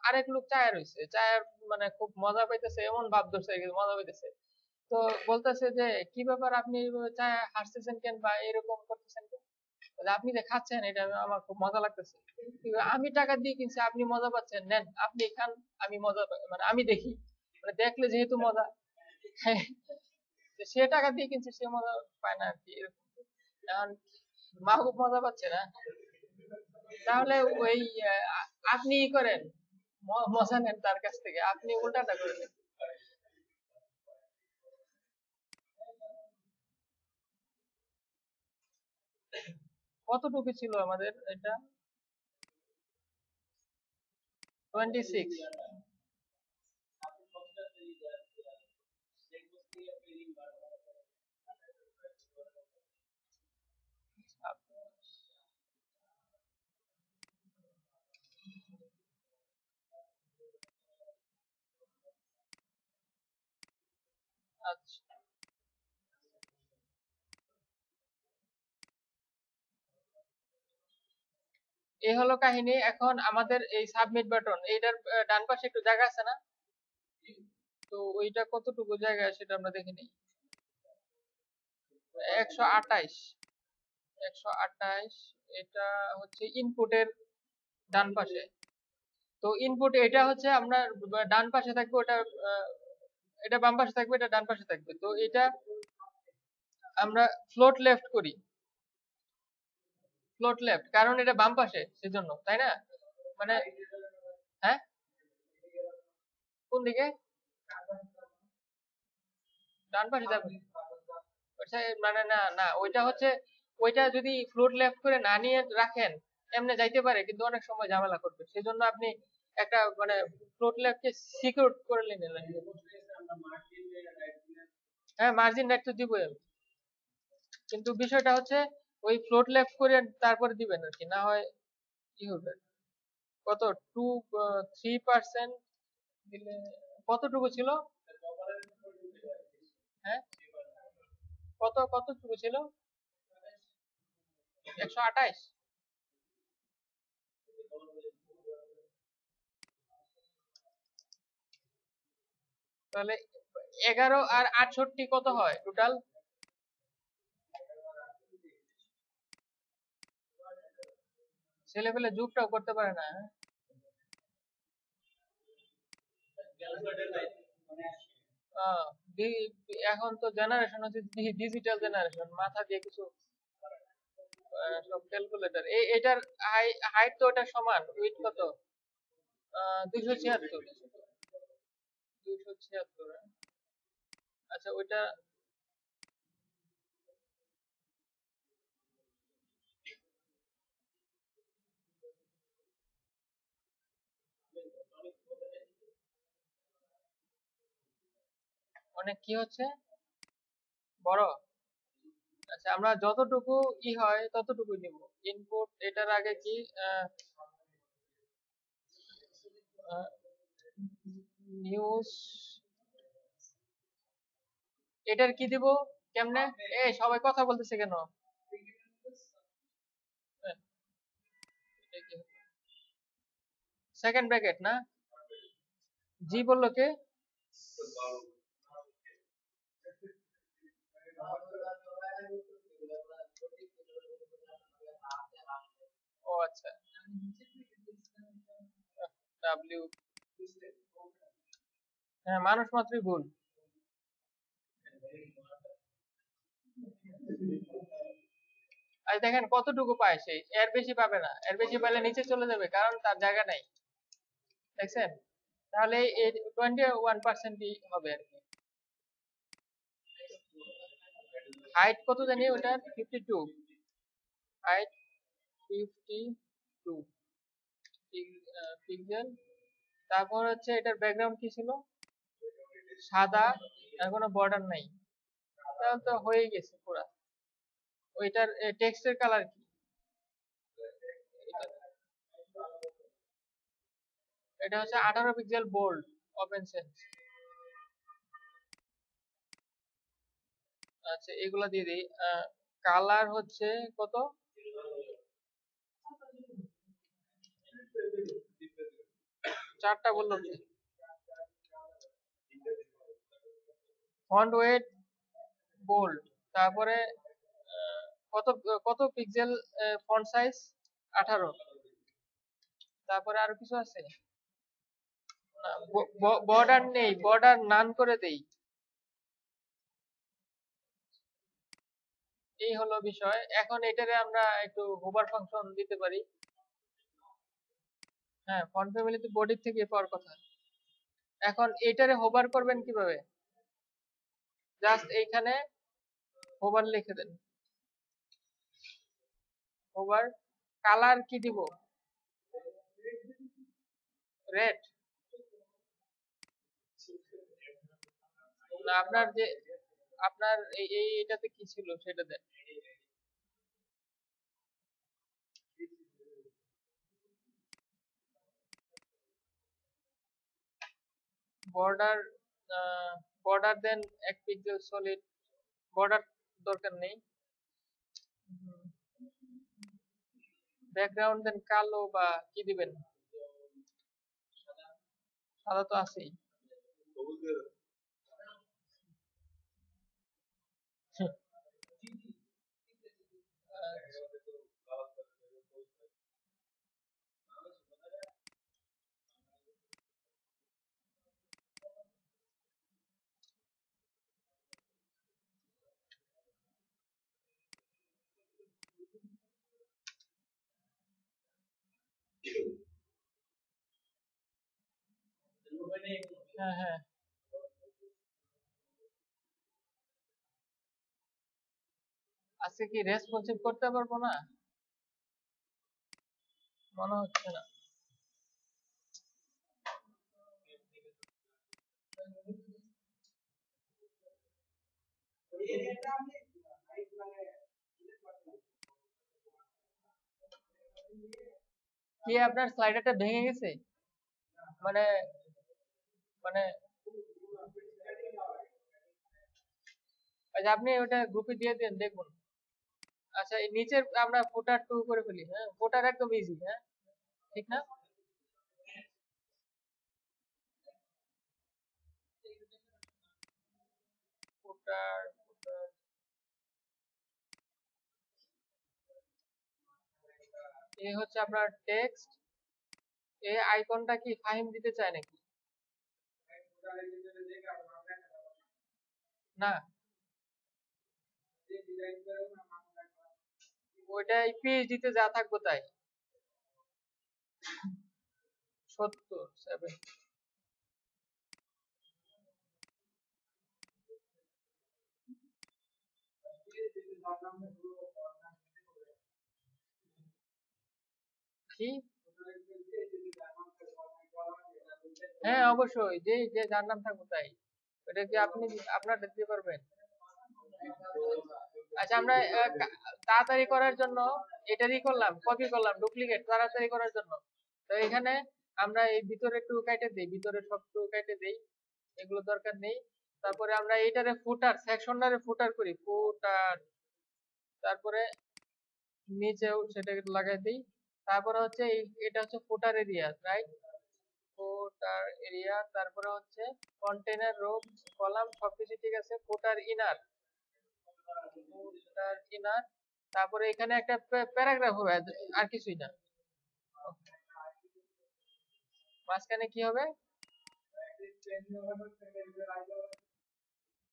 আরেক লোক চায়া রইছে, চায়ের মানে খুব মজা পাইতেছে, এমন ভাব ধরছে মজা পাইতেছে। তো বলতেছে যে, কি ব্যাপার, আপনি এইভাবে চায় হাসতেছেন কেন বা এরকম করতেছেন কেন? বলে, আপনি যে খাচ্ছেন এটা আমার খুব মজা লাগতেছে। কিন্তু আমি টাকা দিয়ে কিনছি, আপনি মজা পাচ্ছেন, নেন আপনি খান, আমি মজা পাই, মানে আমি দেখি, মানে দেখলে যেহেতু মজা। হ্যাঁ, তো সে টাকা দিয়ে কিনছে, সে মজা পায় না আর কি, এরকম। এখন মাহবুব মজা পাচ্ছে না, তাহলে ওই আপনি ই করেন, মজা নেন তার কাছ থেকে, আপনি উল্টাটা করে নেন। কতটুকু ছিল আমাদের এটা? 26। আচ্ছা, এই হলো কাহিনী। এখন আমাদের এই সাবমিট বাটন, এইটার ডান পাশে একটু জায়গা আছে না? তো ওইটা কতটুকু জায়গা সেটা আমরা দেখে নিই। 128, 128। এটা হচ্ছে ইনপুটের ডান পাশে। তো ইনপুট এটা হচ্ছে আপনার ডান পাশে থাকবে, ওটা এটা বাম পাশে থাকবে, এটা ডান পাশে থাকবে। তো এটা আমরা ফ্লোট লেফট করি, ফ্লোট লেফট, কারণ এটা বাম পাশে সেজন্য, তাই না? মানে হ্যাঁ, কোন দিকে? ডান পাশে যাবে ওটা, মানে না না, ওইটা হচ্ছে, ওইটা যদি ফ্লোট লেফট করে না নিয়ে রাখেন, এমনি যাইতে পারে, কিন্তু অনেক সময় ঝামেলা করবে, সেজন্য আপনি একটা মানে ফ্লোট লেফটকে সিকিউর করে নিলেন। হ্যাঁ, মার্জিন রাইট তো দিবই আমি, কিন্তু বিষয়টা হচ্ছে ওই ফ্লোট লেফট করে তারপরে দিবেন আর কি, না হয় কি হবে। কত, 3% দিলে কতটুকু ছিল? হ্যাঁ, কতটুকু ছিল? 128। তাহলে 11 আর 68 কত হয় টোটাল? ছেলে পেলে যুগটাও করতে পারে না, হ্যাঁ? আহ, এখন তো জেনারেশন হচ্ছে ডিজিটাল জেনারেশন, মাথা দিয়ে কিছু সব ক্যালকুলেটর। এটার হাইট তো ওটা সমান, উইথ কত? 276। 276, আচ্ছা ওইটা অনেক কি হচ্ছে, বড়? আচ্ছা, আমরা যতটুকু হয় ততটুকু নিব। ইনপুট এটার আগে কি নিউজ, এটার কি দিব, কেমনে? সবাই কথা বলতেছে কেন? সেকেন্ড ব্র্যাকেট না? জি বললো কে? ও আচ্ছা, ডাব্লিউ। হ্যাঁ, মানুষ মাত্রই ভুল। আর দেখেন কতটুকু পায় সে, এর বেশি পাবে না, এর বেশি পাইলে নিচে চলে যাবে, কারণ তার জায়গা নাই। দেখছেন? তাহলে এই 21%ই হবে আর কি। হাইট কত জানি ওটার? 52। হাইট 52। Two pixel. তারপর হচ্ছে এটার ব্যাকগ্রাউন্ড কি ছিল, সাদা, আর কোনো বর্ডার নাই, তাহলে তো হয়ে গেছে পুরা। ওইটার টেক্সটের কালার কি, এটা হচ্ছে 18 পিক্সেল বোল্ড ওপেন সেন্স। আচ্ছা এগুলা দিয়ে দিই। কালার হচ্ছে কত, চারটা বললো কি, ফন্ট ওয়েট বোল্ড, তারপরে কত কত পিক্সেল ফন্ট সাইজ, 18। তারপরে আরো কিছু আছে, বর্ডার নেই, বর্ডার নান করে দেই। এই হলো বিষয়। এখন এটারে আমরা একটু হোভার ফাংশন দিতে পারি। হ্যাঁ, ফন্ট ফ্যামিলি তো বডির থেকে পাওয়ার কথা। এখন এটারে হোভার করবেন কিভাবে, জাস্ট এইখানে হোভার লিখে দেন, হোভার। কালার কি দিব, রেড না, আপনার যে আপনার এটাতে কি ছিল সেটা দেন। বর্ডার, বর্ডার দেন 1 পিক্সেল সলিড, বর্ডার দরকার নেই। ব্যাকগ্রাউন্ড দেন কালো বা কি দিবেন, সাদা তো আছেই। হ্যাঁ হ্যাঁ, আজকে কি রেসপন্সিভ করতে পারবো না, মনে হচ্ছে না। কি আপনার স্লাইডারটা ভেঙে গেছে, মানে মানে আচ্ছা আপনি ওটা গ্রুপে দিয়ে দেন দেখুন। আচ্ছা এই নিচের আমরা ফুটার টু করে ফেলি, হ্যাঁ ফুটার একদম ইজি, হ্যাঁ ঠিক না। ফুটার, এই হচ্ছে আপনার টেক্সট। এই আইকনটা কি ফাহিম দিতে চায় নাকি, না ওইটাই পিএইচডি তে যা থাকবো তাই, 70 7। কি, হ্যাঁ অবশ্যই, যে যে যার নাম থাকবো তাই। এটা কি আপনি আপনার দিতে পারবেন। আচ্ছা আমরা তাড়াতাড়ি করার জন্য এটারই করলাম, কপি করলাম ডুপ্লিকেট তাড়াতাড়ি করার জন্য। তো এখানে আমরা এই ভিতরে একটু কেটে দেই, ভিতরে সব একটু কেটে দেই, এগুলো দরকার নেই। তারপরে আমরা এইটারে ফুটার সেকশনটারে ফুটার করি, ফুটার। তারপরে নিচেও সেটাকে লাগাই দিই। তারপরে হচ্ছে এটা হচ্ছে ফুটার এরিয়া, রাইট, ফুটার এরিয়া। তারপরে হচ্ছে কন্টেইনার, রো, কলাম সবকিছু ঠিক আছে। ফুটার ইনার, ফুটার ইনার। তারপরে এখানে একটা প্যারাগ্রাফ হবে, আর কিছুই না। মাঝখানে কি হবে,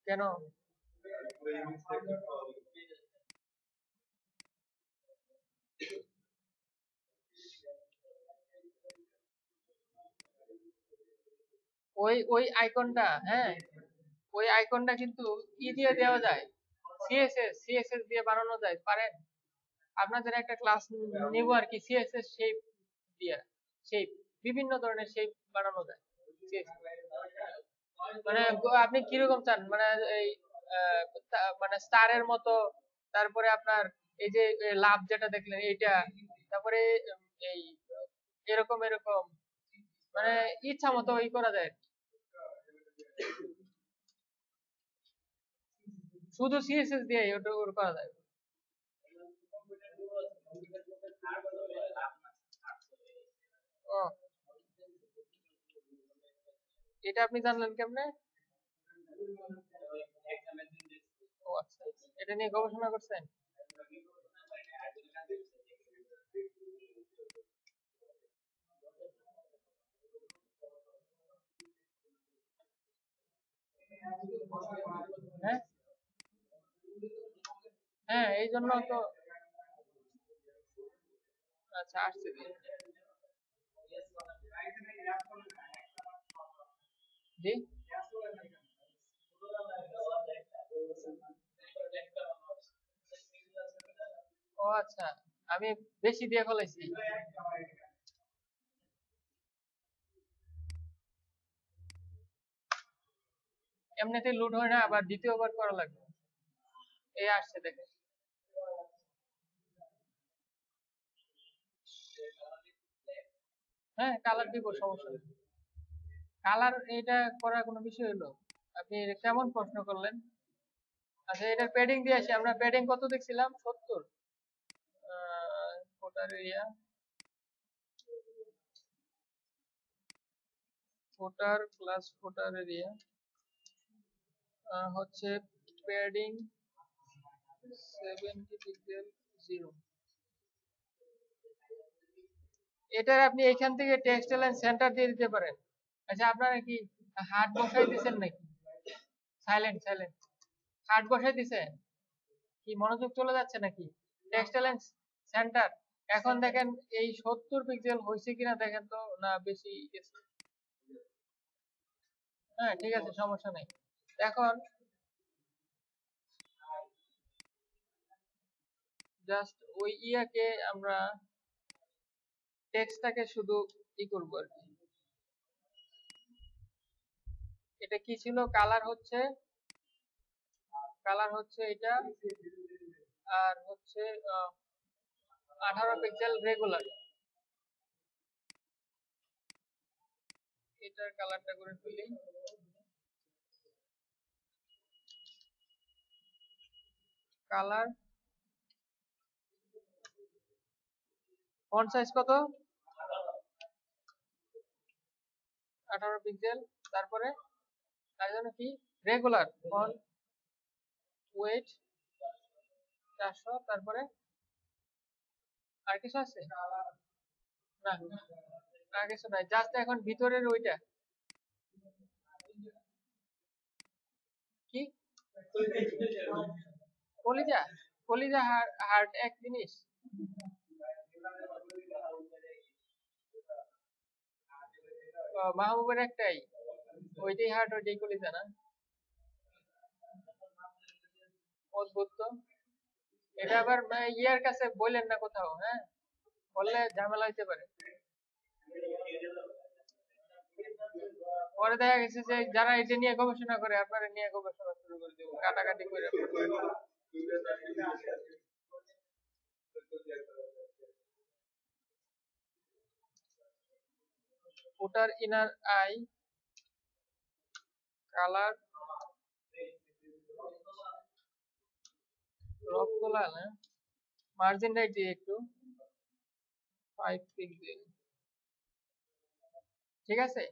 কেন, ওই ওই আইকনটা, হ্যাঁ ওই আইকনটা কিন্তু ই দিয়ে দেওয়া যায়, সিএসএস দিয়ে বানানো যায়, পারেন। আপনাদের একটা ক্লাস নিব আর কি সিএসএস শেপ দিয়া, শেপ বিভিন্ন ধরনের শেপ বানানো যায় মানে আপনি কিরকম চান মানে এই মানে স্টারের মতো, তারপরে আপনার এই যে লাভ যেটা দেখলেন এইটা, তারপরে এই এরকম এরকম মানে ইচ্ছা মতো ই করা যায়, শুধু সিএসএস দিয়ে ওটা করা যায়। ও, এটা আপনি জানলেন কেমনে? ও আচ্ছা, এটা নিয়ে গবেষণা করছেন? হ্যাঁ হ্যাঁ, এই জন্য তো। আচ্ছা, আসছে দিন। জি। ও আচ্ছা, আমি বেশি দিয়ে ফেলাইছি। এমনিতেই লুট হয় না, আবার দ্বিতীয়বার করা লাগবে। এই আসছে দেখে। হ্যাঁ, কালার দিব, সমস্যা নেই। কালার এটা করার কোনো বিষয় হলো? আপনি কেমন প্রশ্ন করলেন? আচ্ছা, এটার প্যাডিং দিয়ে আসি। আমরা প্যাডিং কত দেখছিলাম? 70। ফোটার এরিয়া, ফোটার প্লাস ফোটার এরিয়া হচ্ছে প্যাডিং 70 পিক্সেল 0। এটার আপনি এখান থেকে টেক্সট লাইন সেন্টার দিয়ে দিতে পারেন। আচ্ছা, আপনারা কি হাত বসাই দিয়েছেন নাকি? Silent silent. হাত বসাই দিয়েছেন কি? মনোযোগ চলে যাচ্ছে নাকি? Text line centre. এখন দেখেন এই 70 পিক্সেল হয়েছে কিনা দেখেন তো, না বেশি গেছে? হ্যাঁ, ঠিক আছে, সমস্যা নেই। এখন জাস্ট ওই ইয়াকে আমরা টেক্সটটাকে শুধু ই করবো আর কি। এটা কি ছিল? কালার হচ্ছে এটা, আর হচ্ছে 18 পিক্সেল রেগুলার। এটার কালারটা করে ফেলি। কালার ফন্ট সাইজ কত? 18 পিক্সেল। তারপরে তার জন্য কি? Regular font wait 400। তারপরে আর কিছু আছে? না, আর কিছু নাই, জাস্ট এখন ভিতরের ওইটা কি? কলিজা? কলিজা হার্ট এক জিনিস? মাহবুবের একটাই, ওইটাই হার্ট ওইটাই কলিজা না? অদ্ভুত তো। এটা আবার ইয়ার কাছে বললেন না কোথাও, হ্যাঁ? বললে ঝামেলা হইতে পারে। পরে দেখা গেছে যে যারা এটা নিয়ে গবেষণা করে আপনারা নিয়ে গবেষণা শুরু করে দেবো, কাটাকাটি করে। ফুটার ইনার আই কালার রক্ত লাল, হ্যাঁ, মার্জিন রাইট দিয়ে একটু 5 পিক্সেল। ঠিক আছে।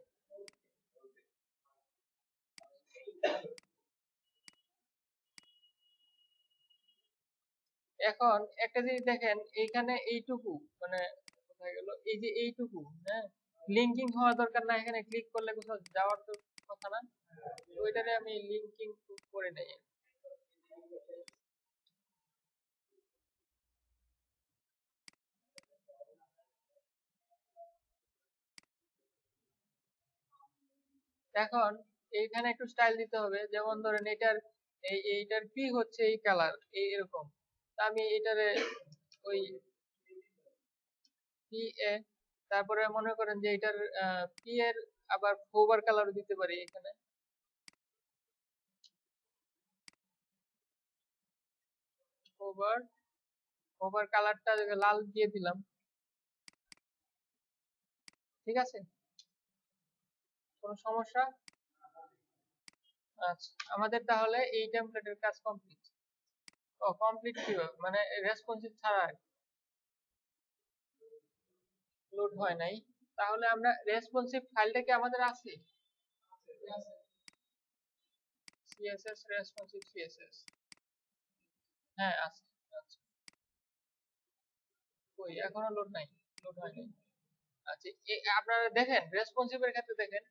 এখন একটা জিনিস দেখেন, এইখানে এইটুকু মানে কোথায় গেল? এই যে এইটুকু, হ্যাঁ, লিঙ্কিং হওয়া দরকার না। এখানে ক্লিক করলে কোথাও যাওয়ার তো কথা না। তো ওইটারে আমি লিঙ্কিং করে নেই। এখন এইখানে একটু স্টাইল দিতে হবে, যেমন ধরেন এইটার এইটার পি হচ্ছে এই কালার, এই এরকম। তা আমি এটারে ওই পি এ, তারপরে মনে করেন যে এটার পি এর আবার ওভার কালার দিতে পারি এখানে। ওভার ওভার কালারটা লাল দিয়ে দিলাম, ঠিক আছে? কোনো সমস্যা? আচ্ছা, আমাদের তাহলে এই টেমপ্লেটের কাজ কমপ্লিট। ও কমপ্লিট কিভাবে, মানে রেসপন্সিভ ছাড়া লোড হয় নাই? তাহলে আমরা রেসপন্সিভ ফাইলটা কি আমাদের আছে? সিএসএস রেসপন্সিভ সিএসএস, হ্যাঁ আছে। আচ্ছা, কই এখনো লোড নাই, লোড হয় নাই। আচ্ছা, আপনারা দেখেন রেসপন্সিভ এর ক্ষেত্রে দেখেন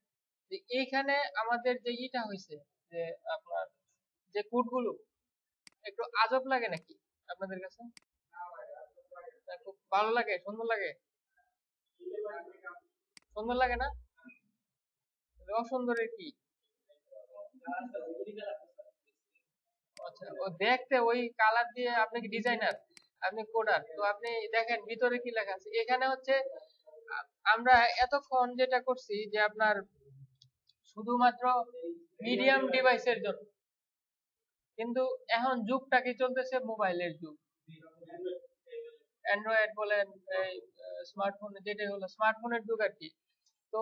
যে এইখানে আমাদের যে ইটা হয়েছে, যে আপনার যে কোডগুলো একটু আজব লাগে নাকি আপনাদের কাছে? খুব ভালো লাগে, সুন্দর লাগে? সুন্দর লাগে না? অসুন্দরের কি? আচ্ছা, ও দেখতে ওই কালার দিয়ে, আপনি কি ডিজাইনার, আপনি কোডার, তো আপনি দেখেন ভিতরে কি লেখা আছে এখানে হচ্ছে। আমরা এতক্ষণ যেটা করছি যে আপনার শুধুমাত্র মিডিয়াম ডিভাইসের জন্য, কিন্তু এখন যুগটা কি চলতেছে, মোবাইলের যুগ। অ্যান্ড্রয়েড বলেন, এই স্মার্টফোন, যেটাই হলো স্মার্টফোনের যুগ আর কি। তো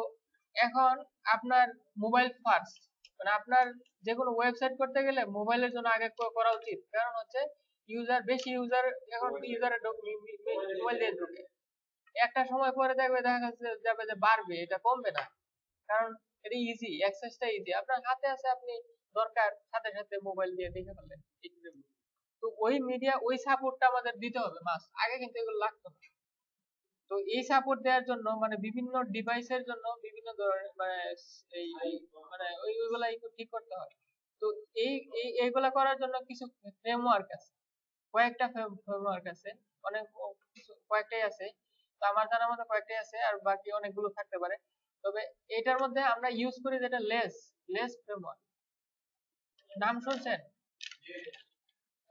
এখন আপনার মোবাইল ফার্স্ট, মানে আপনার যে কোনো ওয়েবসাইট করতে গেলে মোবাইলের জন্য আগে করা উচিত, কারণ হচ্ছে বেশি ইউজার এখন ইউজারের মোবাইল দিয়ে ঢুকে। একটা সময় পরে দেখবে, দেখা যাচ্ছে যাবে যে বাড়বে, এটা কমবে না, কারণ এটা ইজি, অ্যাক্সেসটা ইজি, আপনার হাতে আছে, আপনি দরকার সাথে সাথে মোবাইল দিয়ে দেখে ফেললেন। তো ওই মিডিয়া, ওই সাপোর্টটা আমাদের দিতে হবে মাস্ট, আগে কিন্তু এগুলো লাগতো না। তো এই সাপোর্ট দেওয়ার জন্য মানে বিভিন্ন ডিভাইসের জন্য বিভিন্ন ধরনের মানে মানে ওইগুলা একটু ঠিক করতে হয়। তো এই এইগুলা করার জন্য কিছু ফ্রেমওয়ার্ক আছে, কয়েকটা ফ্রেমওয়ার্ক আছে, অনেক কয়েকটাই আছে। তো আমার জানার মতো কয়েকটাই আছে, আর বাকি অনেকগুলো থাকতে পারে। তবে এটার মধ্যে আমরা ইউজ করি যেটা লেস ফ্রেমওয়ার্ক, নাম শুনছেন?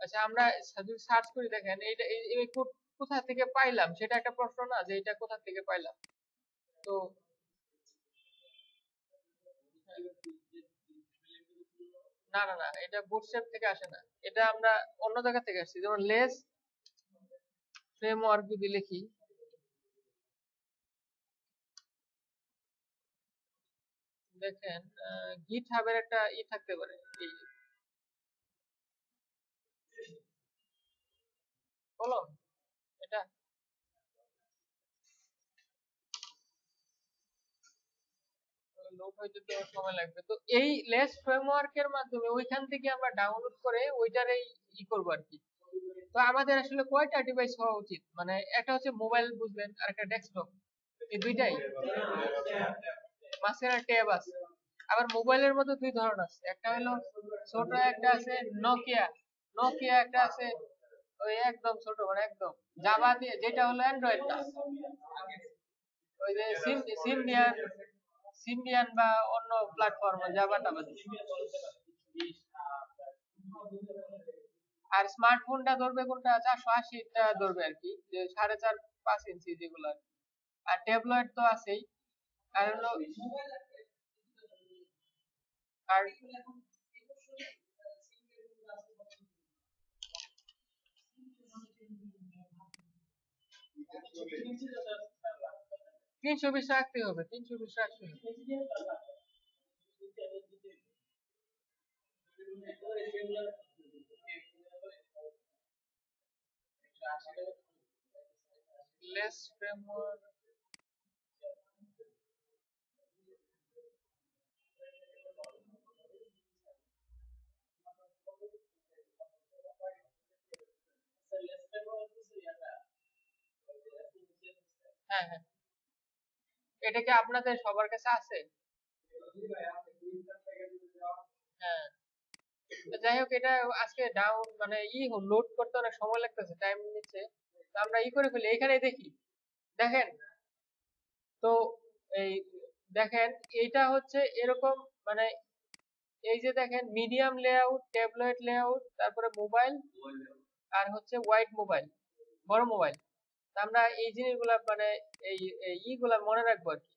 আচ্ছা, আমরা যদি সার্চ করি, দেখেন এইটা এই কোড কোথা থেকে পাইলাম, সেটা একটা প্রশ্ন না, যে এটা কোথা থেকে পাইলাম। তো না না না, এটা বুটস্ট্র্যাপ থেকে আসে না, এটা আমরা অন্য জায়গা থেকে আসছি। যেমন লেস ফ্রেমওয়ার্ক যদি লিখি, দেখেন গিট হাবের একটা থাকতে পারে, এই কলম, এটা লোড হইতে তো সময় লাগবে। তো এই লেস ফ্রেমওয়ার্কের মাধ্যমে ওইখান থেকে আমরা ডাউনলোড করে ওইটারই করবো আর কি। তো আমাদের আসলে কয়টা ডিভাইস হওয়া উচিত, মানে একটা হচ্ছে মোবাইল বুঝলেন, আর একটা ডেস্কটপ, এই দুইটাই। মাঝখানে ট্যাব আছে। আবার মোবাইলের মধ্যে দুই ধরন আছে, একটা হলো ছোট, একটা আছে নোকিয়া, নোকিয়া একটা আছে ওই একদম ছোট, মানে একদম জাভা দিয়ে, যেটা হলো অ্যান্ড্রয়েডটা, ওই যে সিমবিয়ান, সিমবিয়ান বা অন্য প্ল্যাটফর্ম জাভা টাভা দিয়ে। আর স্মার্টফোনটা ধরবে কোনটা, 480টা ধরবে আর কি, যে 4.5-5 ইঞ্চি যেগুলো। আর ট্যাবলেট তো আছেই। আর হলো আর 320 রাখতে হবে, 320 রাখতে হবে। লেস ফ্রেমওয়ার্ক, হ্যাঁ হ্যাঁ, এটা কি আপনাদের সবার কাছে আছে? হ্যাঁ, তো যাই হোক, এটা আজকে ডাউন মানে লোড করতে অনেক সময় লাগতেছে, টাইম নিচ্ছে। তো আমরা করে ফেলি, এখানে দেখি, দেখেন। তো এই দেখেন, এইটা হচ্ছে এরকম, মানে এই যে দেখেন মিডিয়াম লেআউট, ট্যাবলেট লেআউট, তারপরে মোবাইল, আর হচ্ছে ওয়াইড মোবাইল। বড় মোবাইল। আমরা এই জিনিসগুলা মানে এই ইগুলা মনে রাখবো আর কি।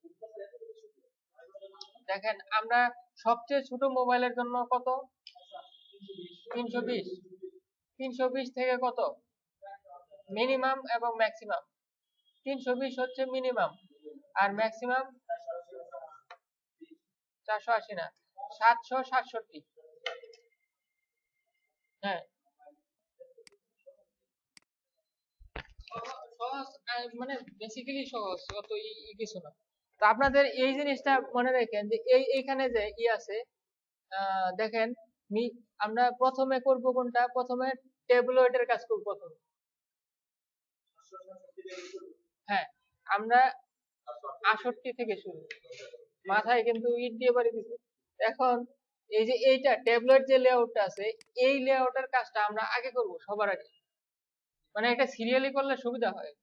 দেখেন আমরা সবচেয়ে ছোট মোবাইলের জন্য কত, 320। 320 থেকে কত মিনিমাম এবং ম্যাক্সিমাম, 320 হচ্ছে মিনিমাম আর ম্যাক্সিমাম 480 না 767। হ্যাঁ সহজ, মানে বেসিক্যালি সহজ, অত কিছু না। তো আপনাদের এই জিনিসটা মনে রাখেন যে এইখানে যে আছে দেখেন আমরা প্রথমে করব কোনটা, প্রথমে ট্যাবলয়েডের কাজ করব প্রথমে। হ্যাঁ আমরা 68 থেকে শুরু, মাথায় কিন্তু ইট দিয়ে বাড়ি দিব। এখন এই যে এইটা ট্যাবলেট যে লেআউটটা আছে, এই লেআউটের কাজটা আমরা আগে করব সবার আগে, মানে এটা সিরিয়ালি করলে সুবিধা হয়।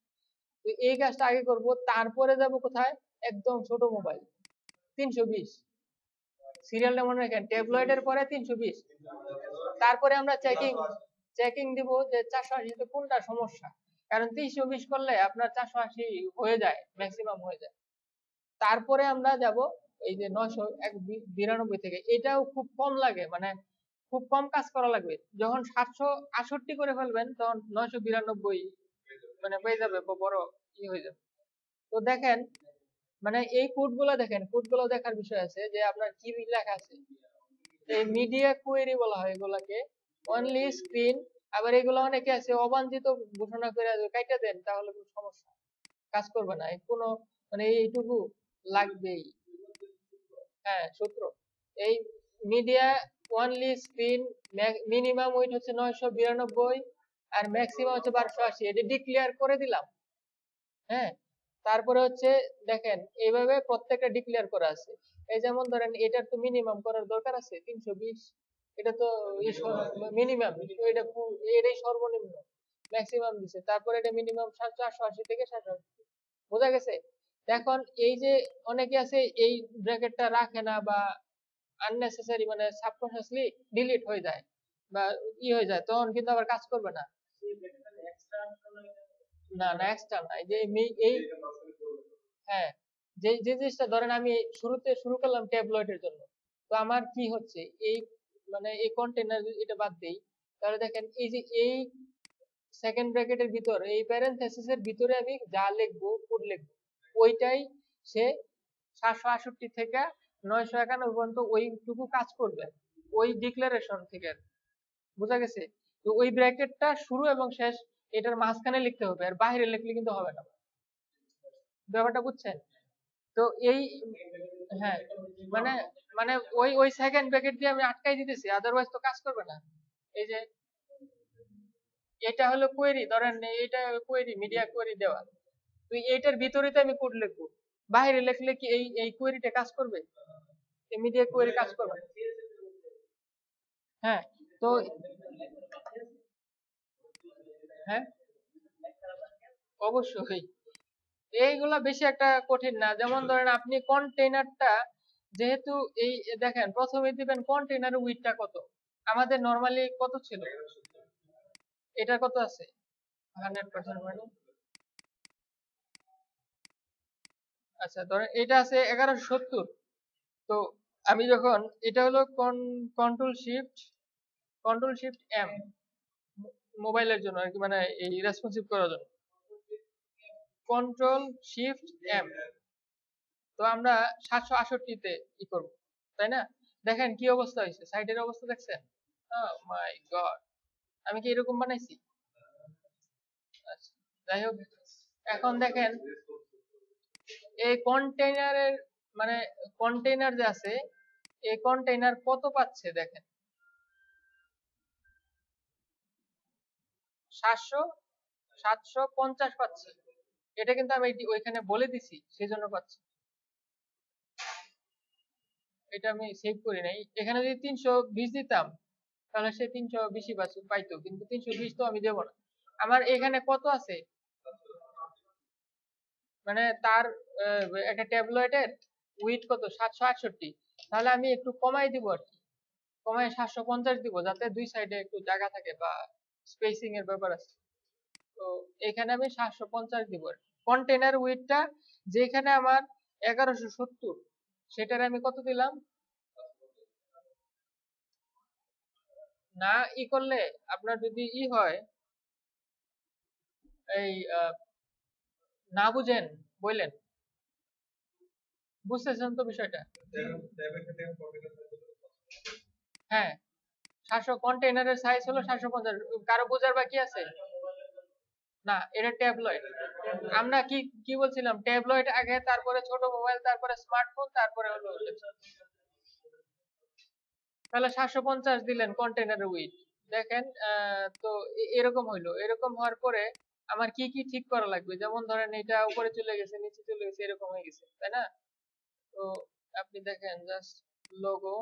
তো এই কাজটা আগে করব, তারপরে যাব কোথায়, একদম ছোট মোবাইল 320। সিরিয়ালটা মনে রাখেন, ট্যাবলয়েডের পরে 320। তারপরে আমরা চেকিং চেকিং দিব যে 480 তে কোনটা সমস্যা, কারণ 320 করলে আপনার 480 হয়ে যায়, ম্যাক্সিমাম হয়ে যায়। তারপরে আমরা যাব এই যে 992 থেকে, এটাও খুব কম লাগে, মানে খুব কম কাজ করা লাগবে। যখন 768 করে ফেলবেন তখন 992 মানে হয়ে যাবে, বড় হয়ে যাবে। তো দেখেন মানে এই কোডগুলো দেখেন, কোডগুলো দেখার বিষয় আছে যে আপনার কি লেখা আছে। এই মিডিয়া কোয়েরি বলা হয় এগুলাকে, অনলি স্ক্রিন। আবার এগুলো অনেকে আছে অবাঞ্ছিত ঘোষণা করে কাইটা দেন, তাহলে কোনো সমস্যা, কাজ করবে না কোনো, মানে এইটুকু লাগবেই। হ্যাঁ সূত্র, এই media only screen minimum wait হচ্ছে 992 আর ম্যাক্সিমাম হচ্ছে 1280, এটা ডিক্লেয়ার করে দিলাম। হ্যাঁ তারপরে হচ্ছে দেখেন এইভাবে প্রত্যেকটা ডিক্লেয়ার করা আছে। এই যেমন ধরেন এটার তো মিনিমাম করার দরকার আছে 320, এটা তো মিনিমাম, এটা এটাই সর্বনিম্ন, ম্যাক্সিমাম দিছে, তারপরে এটা মিনিমাম 480 থেকে 780। বোঝা গেছে? এখন এই যে অনেকে আছে এই ব্র্যাকেটটা রাখে না বা আননেসেসারি মানে সাবকনসিয়াসলি ডিলিট হয়ে যায় বা হয়ে যায়, তখন কিন্তু আবার কাজ করবে না। না না এক্সট্রা না, এই যে এই হ্যাঁ যে যে জিনিসটা ধরেন আমি শুরুতে শুরু করলাম ট্যাবলয়েডের জন্য, তো আমার কি হচ্ছে এই মানে এই কন্টেনার এটা বাদ দেই, তাহলে দেখেন এই যে এই সেকেন্ড ব্র্যাকেটের ভিতর এই প্যারেনথেসিস এর ভিতরে আমি যা লিখবো কোড লিখবো, ওইটাই সে 768 থেকে 991 পর্যন্ত ওইটুকু কাজ করবে, ওই ডিক্লারেশন থেকে। বোঝা গেছে? তো ওই ব্র্যাকেটটা শুরু এবং শেষ এটার মাঝখানে লিখতে হবে, আর বাইরে লিখলে কিন্তু হবে না। ব্যাপারটা বুঝছেন? তো এই হ্যাঁ মানে মানে ওই ওই সেকেন্ড ব্র্যাকেট দিয়ে আমি আটকাই দিতেছি, আদারওয়াইজ তো কাজ করবে না। এই যে এটা হলো কোয়েরি, ধরেন এটা কোয়েরি, মিডিয়া কোয়েরি দেওয়া, তো এইটার ভিতরে তো আমি কোড লিখবো, বাইরে লিখলে কি এই এই কোয়েরিটা কাজ করবে? এই মিডিয়া কোয়েরি কাজ করবে না। হ্যাঁ তো হ্যাঁ অবশ্যই এইগুলা বেশি একটা কঠিন না। যেমন ধরেন আপনি কন্টেইনারটা যেহেতু এই দেখেন প্রথমে দিবেন কন্টেইনারের উইডথটা কত, আমাদের নরমালি কত ছিল, এটা কত আছে 100% মানে, আচ্ছা ধরেন এটা আছে 1170। তো আমি যখন এটা হলো কন্ট্রোল শিফট এম, মোবাইলের জন্য আর কি, মানে এই রেসপন্সিভ করার জন্য কন্ট্রোল শিফট এম। তো আমরা 768 তে ই করবো, তাই না? দেখেন কি অবস্থা হয়েছে, সাইটের অবস্থা দেখছেন? মাই গড, আমি কি এরকম বানাইছি? আচ্ছা, যাই হোক, এখন দেখেন এই কন্টেইনারের মানে কন্টেইনার যে আছে, এই কন্টেইনার কত পাচ্ছে দেখেন, 700 750 পাচ্ছে। এটা কিন্তু আমি ওইখানে বলে দিছি সেজন্য পাচ্ছি, এটা আমি সেভ করি নাই। এখানে যদি 320 দিতাম তাহলে সে 320 পাইতো, কিন্তু 320 তো আমি দেবো না। আমার এখানে কত আছে, মানে তার একটা ট্যাবলেটের উইথ কত 768, তাহলে আমি একটু কমাই দিব আর কি, কমায় 750 দিব, যাতে দুই সাইডে একটু জায়গা থাকে বা স্পেসিং এর ব্যাপার আছে। তো এখানে আমি 750 দিব। কন্টেনার উইডথটা যেখানে আমার 1170, সেটার আমি কত দিলাম? না করলে আপনার যদি হয় এই না বুঝেন বললেন, বুঝতেছেন তো বিষয়টা? হ্যাঁ, 700 কন্টেইনারের সাইজ হলো 750। কারো বোঝার বাকি আছে? না, এটা ট্যাবলয়েড। আমরা কি কি বলছিলাম? ট্যাবলয়েড আগে, তারপরে ছোট মোবাইল, তারপরে স্মার্টফোন, তারপরে হলো। তাহলে 750 দিলেন কন্টেইনারের উইথ। দেখেন তো এরকম হইলো। এরকম হওয়ার পরে আমার কি কি ঠিক করা লাগবে? যেমন ধরেন এটা উপরে চলে গেছে, নিচে চলে গেছে, এরকম হয়ে গেছে, তাই না? তো আপনি দেখেন জাস্ট লোগো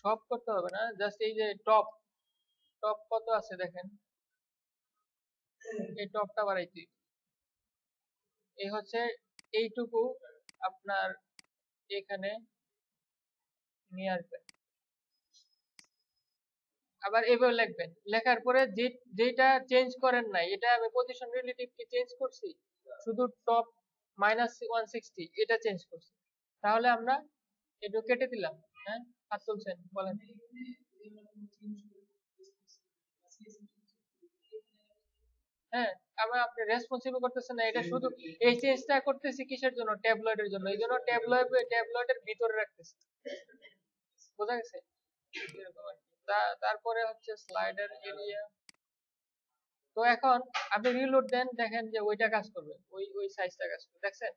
সব করতে হবে না, জাস্ট এই যে টপ টপ কত আছে দেখেন, এই টপটা বাড়াইতে, এই হচ্ছে এইটুকু আপনার এখানে নিয়ে আসবেন। আবার এভাবে লিখবেন, লেখার পরে যেটা চেঞ্জ করেন নাই, এটা আমি পজিশন রিলেটিভ কি চেঞ্জ করছি, শুধু টপ -160 এটা চেঞ্জ করছি। তাহলে আমরা এটা কেটে দিলাম। হ্যাঁ, হাত তুলছেন, বলেন। হ্যাঁ, আবার আপনি রেসপন্সিবল করতেছেন না, এটা শুধু এই চেঞ্জটা করতেছি কিসের জন্য? ট্যাবলয়েডের জন্য। এই জন্য ট্যাবলয়েডের ভিতরে রাখতেছি। বোঝা গেছে? এরকম আর কি। তারপরে হচ্ছে স্লাইডার এরিয়া। তো এখন আপনি রিলোড দেন, দেখেন যে ওইটা কাজ করবে, ওই সাইজটা কাজ করবে, দেখছেন?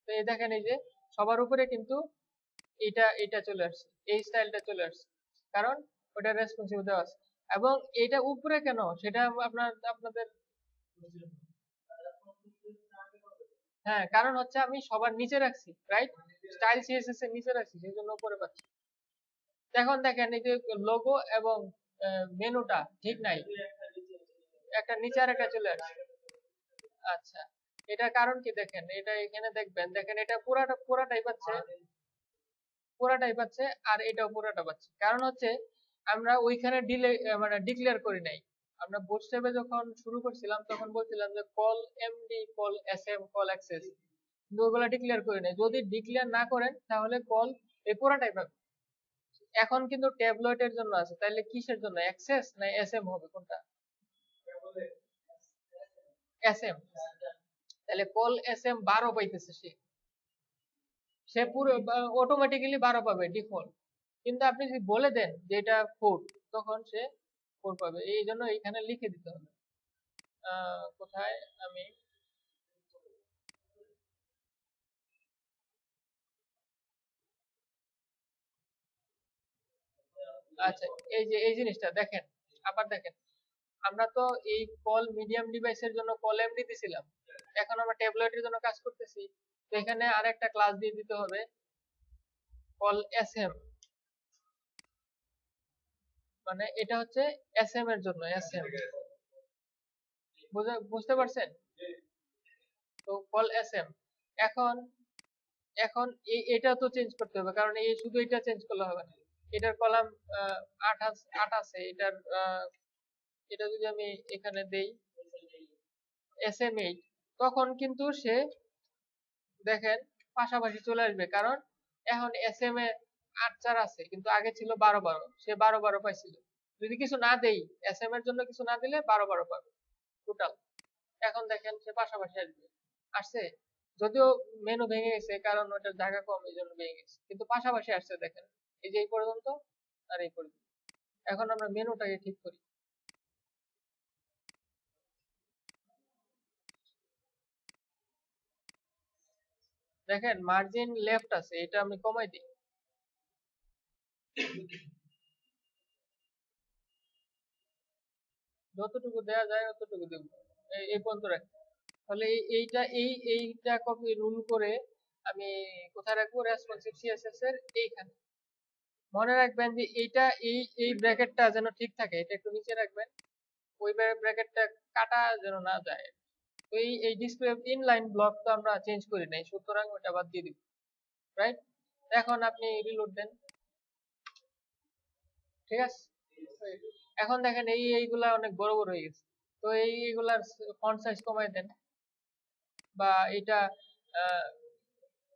তো এই দেখেন, এই যে সবার উপরে কিন্তু এটা চলে আসছে, এই স্টাইলটা চলে আসছে, কারণ ওটা রেসপন্সিভ দেওয়া আছে। এবং এটা উপরে কেন সেটা আপনাদের, হ্যাঁ, কারণ হচ্ছে আমি সবার নিচে রাখছি, রাইট? স্টাইল সিএসএস এর নিচে রাখছি, সেই জন্য উপরে পাচ্ছি। এখন দেখেন এই যে লোগো এবং মেনুটা ঠিক নাই, একটা নিচে আর একটা চলে আসছে। আচ্ছা, এটা কারণ কি দেখেন, এটা এখানে দেখবেন, দেখেন এটা পুরাটাই পাচ্ছে, পুরাটাই পাচ্ছে, আর এটাও পুরাটা পাচ্ছে। কারণ হচ্ছে আমরা ওইখানে মানে ডিক্লেয়ার করি নাই। আমরা বুটস্ট্র্যাপে যখন শুরু করছিলাম তখন বলছিলাম যে call MD, call SM, call access, কিন্তু ওগুলা ডিক্লেয়ার করি নাই। যদি ডিক্লেয়ার না করেন তাহলে কল এই পুরাটাই পাবে। এখন কিন্তু ট্যাবলয়েটের জন্য আছে, তাহলে কিসের জন্য? অ্যাক্সেস না এসএম হবে, কোনটা? এসএম। তাহলে কল এসএম 12 পাইতেছে সে, সে পুরো অটোমেটিক্যালি 12 পাবে ডিফল্ট। কিন্তু আপনি যদি বলে দেন যে এটা 4, তখন সে 4 পাবে। এই জন্য এখানে লিখে দিতে হবে। কোথায় আমি, আচ্ছা, এই যে এই জিনিসটা দেখেন, আবার দেখেন, আমরা তো এই কল মিডিয়াম ডিভাইসের জন্য কল এমডি দিছিলাম, এখন আমরা ট্যাবলেটের জন্য কাজ করতেছি, তো এখানে আরেকটা ক্লাস দিয়ে দিতে হবে কল এসএম, মানে এটা হচ্ছে এসএম এর জন্য, এসএম। বুঝতে পারছেন? তো কল এসএম। এখন এখন এটা তো চেঞ্জ করতে হবে, কারণ এই শুধু এটা চেঞ্জ করলে হবে না। এটার কলাম 8 আছে, এটার এটা যদি আমি এখানে দেই SM8, তখন কিন্তু সে দেখেন পাশাপাশি চলে আসবে, কারণ এখন SM এ 8/4 আছে, কিন্তু আগে ছিল 12/12, সে 12/12 পাইছিল। যদি কিছু না দেই, SM এর জন্য কিছু না দিলে 12/12 পাবে টোটাল। এখন দেখেন সে পাশাপাশি আসবে, আসছে, যদিও মেনু ভেঙে গেছে, কারণ ওটার জায়গা কম, এই জন্য ভেঙে গেছে, কিন্তু পাশাপাশি আসছে দেখেন, এই যে এই পর্যন্ত আর এই পর্যন্ত। এখন আমরা মেনুটাকে ঠিক করি। দেখেন মার্জিন লেফট আছে, এটা আমি কমাই দিই, যতটুকু দেওয়া যায় ততটুকু দেব, এই পর্যন্ত রাখি। তাহলে এইটা কপি রুল করে আমি কোথায় রাখবো? রেসপন্সিভ সিএসএস এর এইখানে। মনে রাখবেন যে এই ব্র্যাকেটটা যেন ঠিক থাকে, এটা একটু নিচে রাখবেন, ওই ব্র্যাকেটটা কাটা যেন না যায়। তো এই ডিসপ্লে ইনলাইন ব্লক তো আমরা চেঞ্জ করি নাই, সুতরাং ওটা বাদ দিয়ে দিব, রাইট? এখন আপনি রিলোড দেন, ঠিক আছে। এখন দেখেন এইগুলা অনেক বড় বড় হয়ে গেছে, তো এইগুলার ফন্ট সাইজ কমাই দেন, বা এটা আহ,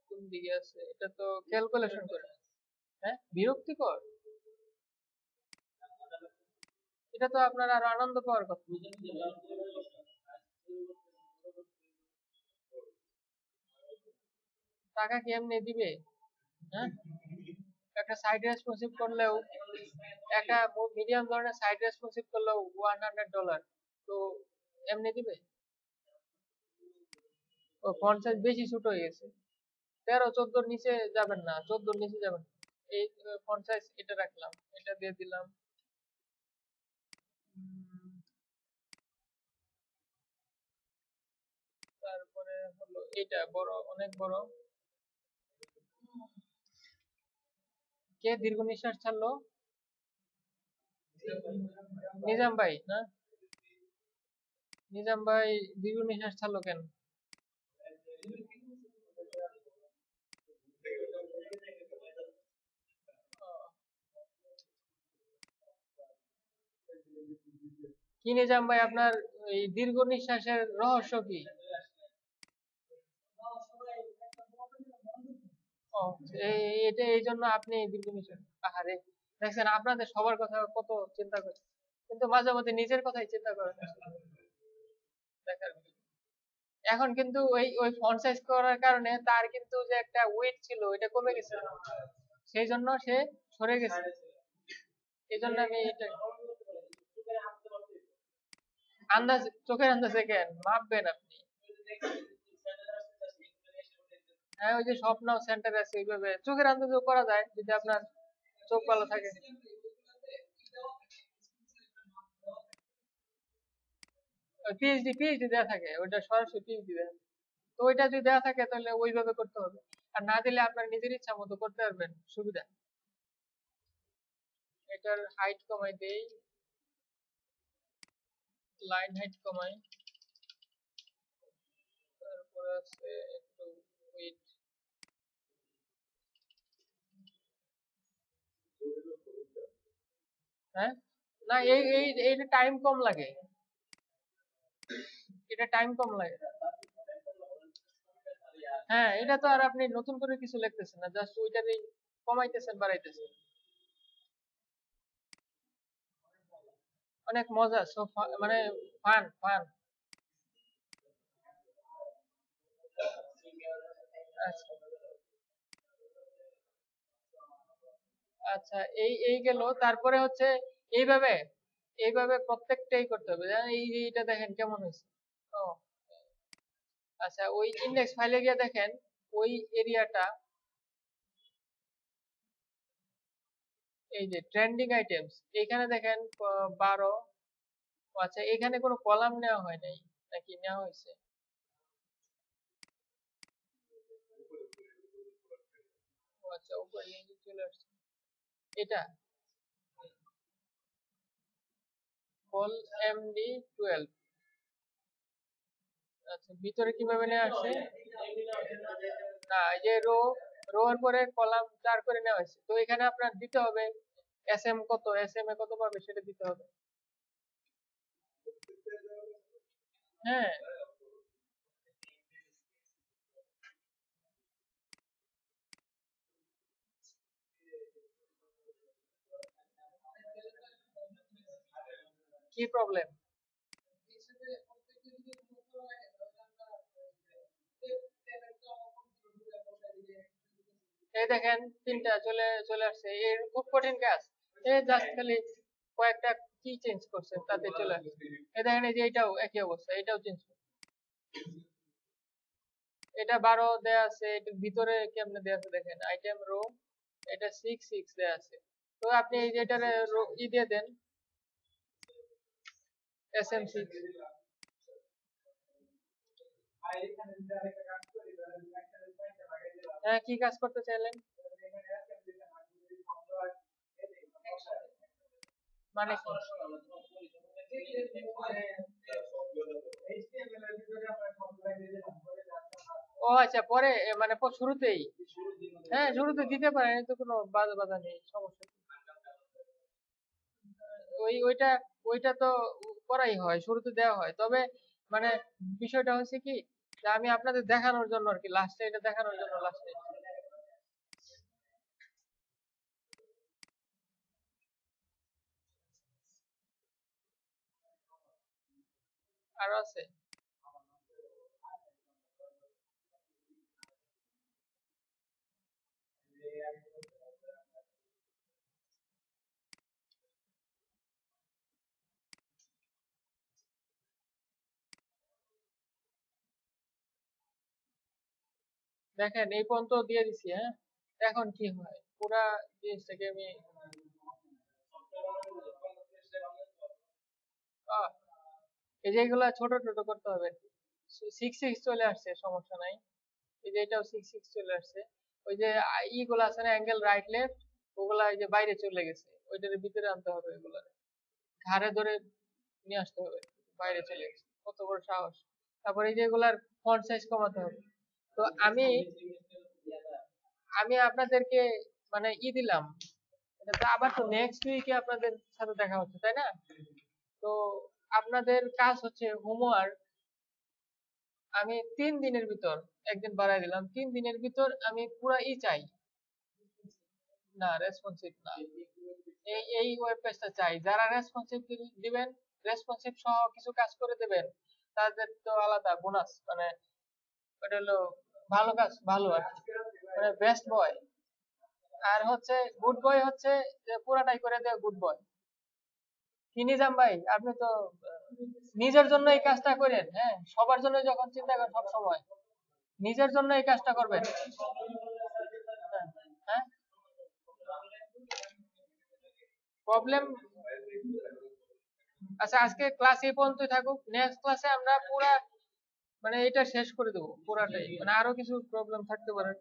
কোন দিকে আছে, এটা তো ক্যালকুলেশন করে। হ্যাঁ, বিরক্তিকর, এটা তো আপনার আরো আনন্দ পাওয়ার কথা। টাকা কি এমনি দিবে? হ্যাঁ, একটা সাইড রেসপন্সিভ করলেও, একটা মিডিয়াম ধরনের সাইড রেসপন্সিভ করলেও $100, তো এমনি দিবে? ও ফন্ট সাইজ বেশি ছোট হয়ে গেছে, 13-14 নিচে যাবেন না, 14 নিচে যাবেন না। এই ফন্ট সাইজ এটা রাখলাম, এটা দিয়ে দিলাম। তারপরে হলো এটা বড়, অনেক বড়। কে দীর্ঘ নিঃশ্বাস ছাড়লো? নিজাম ভাই না? নিজাম ভাই দীর্ঘ নিঃশ্বাস ছাড়লো কেন? কি নিজাম ভাই, আপনার এই দীর্ঘ নিঃশ্বাসের রহস্য কি? ও, এটা এই জন্য আপনি দীর্ঘ নিঃশ্বাস। আহারে, দেখছেন আপনাদের সবার কথা কত চিন্তা করে, কিন্তু মাঝে মধ্যে নিজের কথাই চিন্তা করেন না। দেখার বিষয়। এখন কিন্তু ওই ওই ফন্ট সাইজ করার কারণে তার কিন্তু যে একটা ওয়েট ছিল ওইটা কমে গেছে, সেই জন্য সে সরে গেছে। এই জন্য আমি এটা আন্দাজ, চোখের আন্দাজে কেন মাপবেন আপনি? হ্যাঁ, ওই যে স্বপ্ন সেন্টার আছে, ওইভাবে চোখের আন্দাজও করা যায় যদি আপনার চোখ ভালো থাকে। পিএইচডি পিএইচডি দেওয়া থাকে, ওইটা সরাসরি পিএইচডি দেওয়া থাকে। তো ওইটা যদি দেওয়া থাকে তাহলে ওইভাবে করতে হবে, আর না দিলে আপনার নিজের ইচ্ছা মতো করতে পারবেন, সুবিধা। এটার হাইট কমাই দেই, লাইন হাইট কমাই, তারপর আছে একটু উইড। হ্যাঁ, না এইটা টাইম কম লাগে, এটা টাইম কম লাগে। হ্যাঁ, এটা তো আর আপনি নতুন করে কিছু লিখতেছেন না, জাস্ট ওইটারই কমাইতেছেন বাড়াইতেছেন। অনেক মজা, মানে ফান ফান। আচ্ছা, আচ্ছা, এই গেল, তারপরে হচ্ছে এইভাবে এইভাবে প্রত্যেকটাই করতে হবে, জানেন? এইটা দেখেন কেমন হয়েছে। ও, আচ্ছা, ওই ইন্ডেক্স ফাইলে গিয়ে দেখেন ওই এরিয়াটা, এই যে ট্রেন্ডিং আইটেমস, এখানে দেখেন 12। আচ্ছা, এখানে কোনো কলাম নেওয়া হয় নাই নাকি নেওয়া হয়েছে? ও আচ্ছা, উপরে লিঙ্কে চলে আসছে। এটা কল MD12। আচ্ছা, ভিতরে কিভাবে নিয়ে আসে? না, এই যে রো এর পরে কলাম 4 করে নেওয়া হয়েছে, তো এখানে আপনার দিতে হবে এস এম এ কত পাবে সেটা দিতে হবে। হ্যাঁ, কি প্রবলেম? এই দেখেন তিনটা চলে চলে আসছে, এর খুব কঠিন কাজ। এই জাস্ট খালি কয়েকটা কি চেঞ্জ করছে তাতে চলে আসছে। এই দেখেন, এই যে এটাও একই অবস্থা, এটাও চেঞ্জ। এটা 12 দেয়া আছে, এটার ভিতরে কেমনে দেয়া আছে দেখেন, আইটেম রো, এটা 6 দেয়া আছে। তো আপনি এই যে এটারে ই দিয়ে দেন, SM6। হ্যাঁ, কি কাজ করতে চাইলেন? মানে কি? ও আচ্ছা, পরে মানে শুরুতেই। হ্যাঁ, শুরুতে দিতে পারেন, এতে কোনো বাধা বাধা নেই, সমস্যা নেই। ওইটা ওইটা তো করাই হয়, শুরুতে দেওয়া হয়, তবে মানে বিষয়টা হচ্ছে কি যে আমি আপনাদের দেখানোর জন্য আর কি, লাস্টে এটা দেখানোর জন্য লাস্টে আরো আছে। দেখেন এই পর্যন্ত দিয়ে দিছি, হ্যাঁ, এখন কি হয় পুরা জিনিসটাকে আমি আহ, এই যে এগুলা ছোট ছোট করতে হবে। 6 6 চলে আসছে, সমস্যা নাই। এই যে এটাও 6 6 চলে আসছে। ওই যে ইগুলা আছে না, অ্যাঙ্গেল রাইট লেফট, ওগুলা এই যে বাইরে চলে গেছে, ওইটার ভিতরে আনতে হবে, ওগুলা ঘাড়ে ধরে নিয়ে আসতে হবে, বাইরে চলে গেছে, কত বড় সাহস। তারপরে এই যে এগুলার ফন্ট সাইজ কমাতে হবে। তো আমি আমি আপনাদেরকে মানে দিলাম, এটা তো আবার তো নেক্সট উইকে আপনাদের সাথে দেখা হচ্ছে, তাই না? তো আপনাদের কাজ হচ্ছে হোমওয়ার্ক, আমি 3 দিনের ভিতর, একদিন বাড়াই দিলাম, 3 দিনের ভিতর আমি পুরা চাই, না রেসপন্সিভ না, এই ওয়েব পেজটা চাই, যারা রেসপন্সিভ দিবেন, রেসপন্সিভ সহ কিছু কাজ করে দেবেন, তাদের তো আলাদা বোনাস, মানে ওটা হলো ভালো কাজ, ভালো আর কি। মানে বেস্ট বয়। আর হচ্ছে গুড বয় হচ্ছে যে পুরাটাই করে দেয় গুড বয়। কি নিজাম ভাই, আপনি তো নিজের জন্য এই কাজটা করেন, হ্যাঁ, সবার জন্য যখন চিন্তা করেন সব সময় নিজের জন্য এই কাজটা করবেন। হ্যাঁ, হ্যাঁ, প্রবলেম। আচ্ছা, আজকে ক্লাস এই পর্যন্তই থাকুক, নেক্সট ক্লাসে আমরা পুরা মানে এটা শেষ করে দেবো পুরাটাই, মানে আরো কিছু প্রবলেম থাকতে পারে।